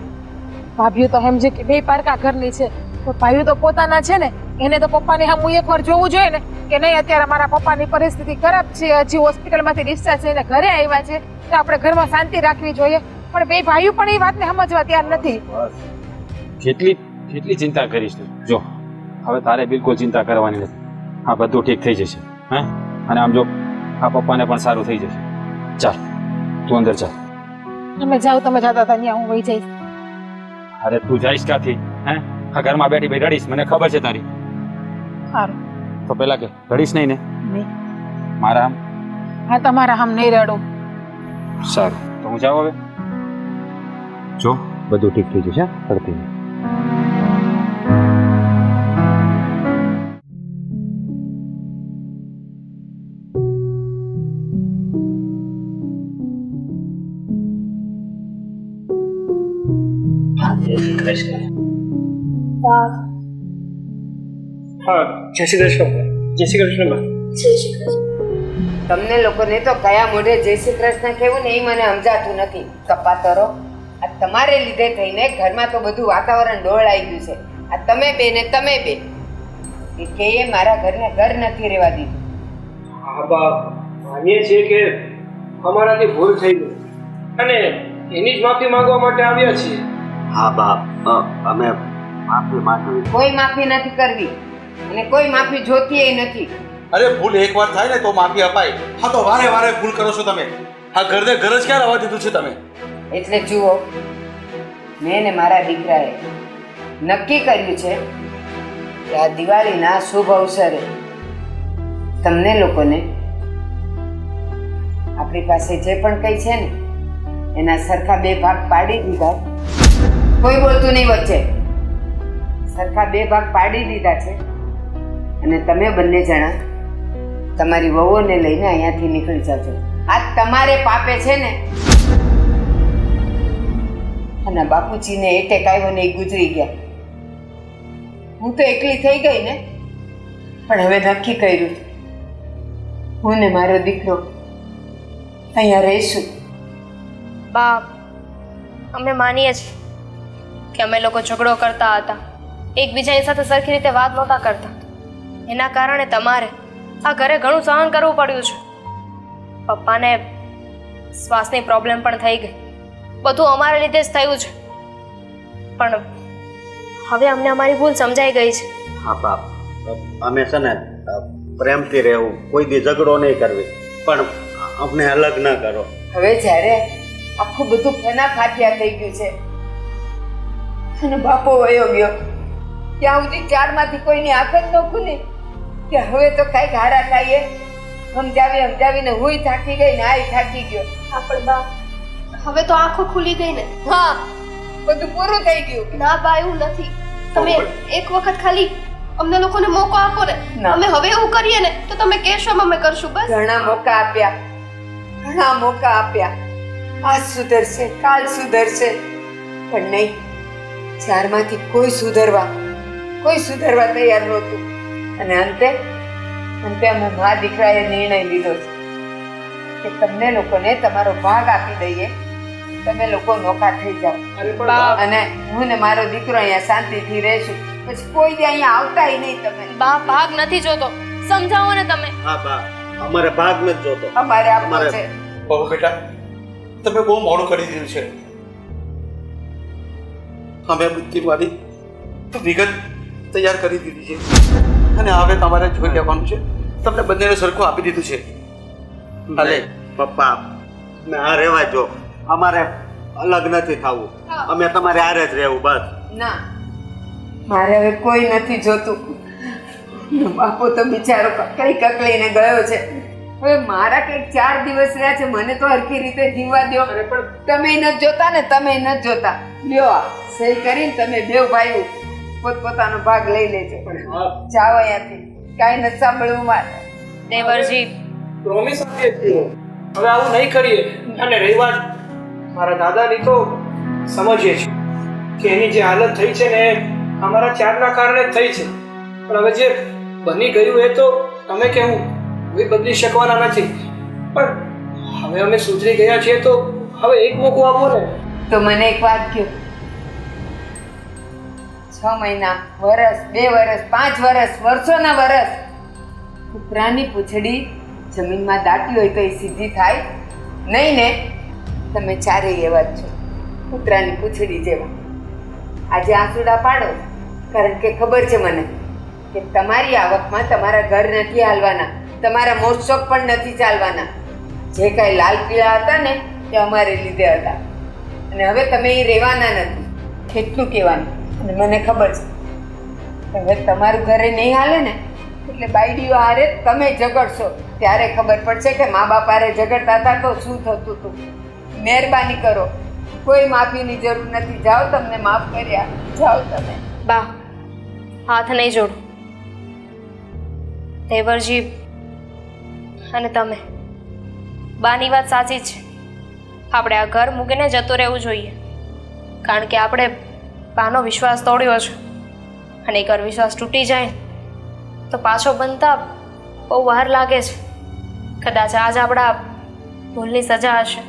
ભાભીઓ તો સમજે કે 2 પારકા ઘરની છે, તો ભાઈઓ તો પોતાના છે ને, એને તો પપ્પાની સામું એકવાર જોવું જોઈએ ને કે નહીં અત્યારે મારા પપ્પાની પરિસ્થિતિ ખરાબ છે, હજી હોસ્પિટલમાંથી ડિસ્ચાર્જ થઈને ઘરે આવ્યા છે, તો આપણે ઘરમાં શાંતિ રાખવી જોઈએ. પણ 2 ભાઈઓ પણ એ વાતને સમજવા તૈયાર નથી. કેટલી ચિંતા કરીશ તું? જો હવે તારે બિલકુલ ચિંતા કરવાની નથી. આ બધું ઠીક થઈ જશે. હે, અને આમ જો આ પપ્પાને પણ સારું થઈ જશે. ચાલ તું અંદર ચાલ. તમે જાઓ, તમે જતા હતા ત્યાં હું વહી જઈશ. અરે તું જઈશ ક્યાંથી? હે, આ ઘરમાં બેઠી રડીશ, મને ખબર છે તારી. સારું તો પેલા કે રડીશ નહીં ને? નહીં. મારા આમ? હા, તમારા આમ નહીં રડું. સારું, તો હું જાઉં હવે. જો બધું ઠીક થઈ જશે. પડતી જય શ્રી કૃષ્ણ. જય શ્રી કૃષ્ણ. તમને લોકોને તો કયા મોઢે જય શ્રી કૃષ્ણ કહેવું ને એ મને સમજાતું નથી. કપાતરો, આ તમારે લીધે થઈને ઘરમાં તો બધું વાતાવરણ ડોળાઈ ગયું છે. આ તમે બે ને તમે બે કે મારા ઘરને ઘર નથી રહેવા દીધું. હા બા, માનીએ છીએ કે અમારાથી ભૂલ થઈ ગઈ અને એની જ માફી માંગવા માટે આવ્યા છીએ. હા બાપ, અમે માફી માંગવી. કોઈ માફી નથી કરવી અને કોઈ માફી જોતી નથી. અરે ભૂલ એકવાર થાય ને તો માફી અપાય. હા તો વારે વારે ભૂલ કરો છો તમે. આ ઘરને ઘર જ ક્યાં રહેવા દીધું છે તમે? એટલે જુઓ, મેં ને મારા દીકરાએ નક્કી કર્યું છે કે આ દિવાળીના શુભ અવસરે તમને લોકોને આપણી પાસે જે પણ કંઈ છે ને એના સરખા 2 ભાગ પાડી દીધા. કોઈ બોલતું નહીં વચ્ચે. સરખા 2 ભાગ પાડી દીધા છે અને તમે બંને જણા તમારી વહુઓને લઈને અહીંયાથી નીકળી જજો. આ તમારે પાપે છે ને અને બાપુજીને એટેક આવ્યો ને એ ગુજરી ગયા. હું તો એકલી થઈ ગઈ ને, પણ હવે નક્કી કર્યું છે, હું ને મારો દીકરો અહીંયા રહીશું. બા, અમે માનીએ છીએ કે અમે લોકો ઝઘડો કરતા હતા, એકબીજાની સાથે સરખી રીતે વાત નહોતા કરતા. એના કારણે તમારે આ ઘરે ઘણું સહન કરવું પડ્યું છે. પપ્પાને શ્વાસની પ્રોબ્લેમ પણ થઈ ગઈ. બધું અમારા લીધે જ થયું છે. પણ હવે અમને અમારી ભૂલ સમજાઈ ગઈ છે. હા બાપ, અમે છે ને પ્રેમથી રહેવું, કોઈ દી ઝઘડો નહીં કરવી, પણ અમને અલગ ન કરો. હવે જ્યારે આખું બધું ફના ફાટ્યા થઈ ગયું છે અને બાપો વયો ગયો, ત્યાં સુધી ચારમાંથી કોઈની આંખ જ ન ખુલી કે હવે તો કઈક હારા થાય. સમજાવીને હુંય થાકી ગઈ ને આય થાકી ગયો. પણ બા, હવે તો આંખો ખુલી ગઈ ને. હા, બધું પૂરું થઈ ગયું. ના બા, એવું નથી. તમે એક વખત ખાલી અમને લોકોને મોકો આપો ને. અમે હવે એવું કરીએ ને તો તમે કહેશો અમે કરશું. બસ ઘણા મોકા આપ્યા. આજ સુધરશે, કાલ સુધરશે, પણ નહીં. ચારમાંથી કોઈ સુધરવા તૈયાર નહોતું. અને અંતે અમે મા દીકરાએ નિર્ણય લીધો છે કે તમને લોકોને તમારો ભાગ આપી દઈએ, તમે લોકો નોખા થઈ જાઓ અને હું ને મારો દીકરો અહીંયા શાંતિથી રહેશું. પછી કોઈ દી અહીંયા આવતાય નહીં. તમે બા, ભાગ નથી જોતો, સમજાવો ને તમે. હા બા, અમારે ભાગ નથી જોતો, અમારે આપવો છે. બહુ બેટા, તમે બહુ મોડું કરી દીધું છે. અમે બુદ્ધિ મારી તો વિગત તૈયાર કરી દીધી છે અને હવે તમારે જોઈ લેવાનું છે. તમને બંનેને સરખું આપી દીધું છે. અરે પપ્પા, અમે આ રહેવા જો, અમારે અલગ નથી થવું, અમે તમારે હારે જ રહેવું. બસ ના, મારે હવે કોઈ નથી જોતું. બાપુ તો બિચારો કકળીને ગયો છે. હવે મારા કંઈક 4 દિવસ રહ્યા છે, મને તો હરખી રીતે જીવવા દો. તમે નથી જોતા ને, તમે નથી જોતા. લ્યો, આ સહી કરીને તમે બેવ ભાઈ પોતપોતાનો ભાગ લઈ લેજો. જાઓ અહીંયાથી, કાંઈ નથી સાંભળવું મારે. દેવરજી, પ્રોમિસ આપીએ છીએ, હવે આવું નહીં કરીએ. અને રહી વાત મારા દાદાની, તો સમજીએ છીએ કે એની જે હાલત થઈ છે ને અમારા 4ના કારણે જ થઈ છે. પણ હવે જે બની ગયું એ તો તમે કે હું બદલી શકવાના નથી. પણ હવે અમે સુધરી ગયા છીએ તો હવે એક મોકો આપો ને. તો મને એક વાત કહો, 6 મહિના, વર્ષ, 2 વર્ષ, 5 વર્ષ, વર્ષોના વર્ષ કૂતરાની પૂંછડી જમીનમાં દાટી હોય તો એ સીધી થાય નહીં ને? તમે ચારેય એવા જ છો, કૂતરાની પૂંછડી જેવા. આજે આંસુડા પાડો કારણ કે ખબર છે મને કે તમારી આવકમાં તમારા ઘર નથી હાલવાના, તમારા મોજશોખ પણ નથી ચાલવાના. જે કાંઈ લાલ પીળા હતા ને તે અમારે લીધે હતા અને હવે તમે એ રહેવાના નથી. કેટલું કહેવાનું. અને મને ખબર છે હવે તમારું ઘરે નહીં હાલે ને એટલે બાયડીઓ હારે તમે ઝઘડશો ત્યારે ખબર પડશે કે મા બાપ હારે ઝઘડતા હતા તો શું થતું હતું. મહેરબાની કરો, કોઈ માફીની જરૂર નથી. જાઓ, તમને માફ કર્યા, જાઓ તમે. બા, હાથ નહીં જોડો. દેવરજી અને તમે, બાની વાત સાચી છે. આપણે આ ઘર મૂકીને જતું રહેવું જોઈએ, કારણ કે આપણે બાનો વિશ્વાસ તોડ્યો છે અને એકવાર વિશ્વાસ તૂટી જાય તો પાછો બનતા બહુ વાર લાગે છે. કદાચ આજ આપણા ભૂલની સજા હશે.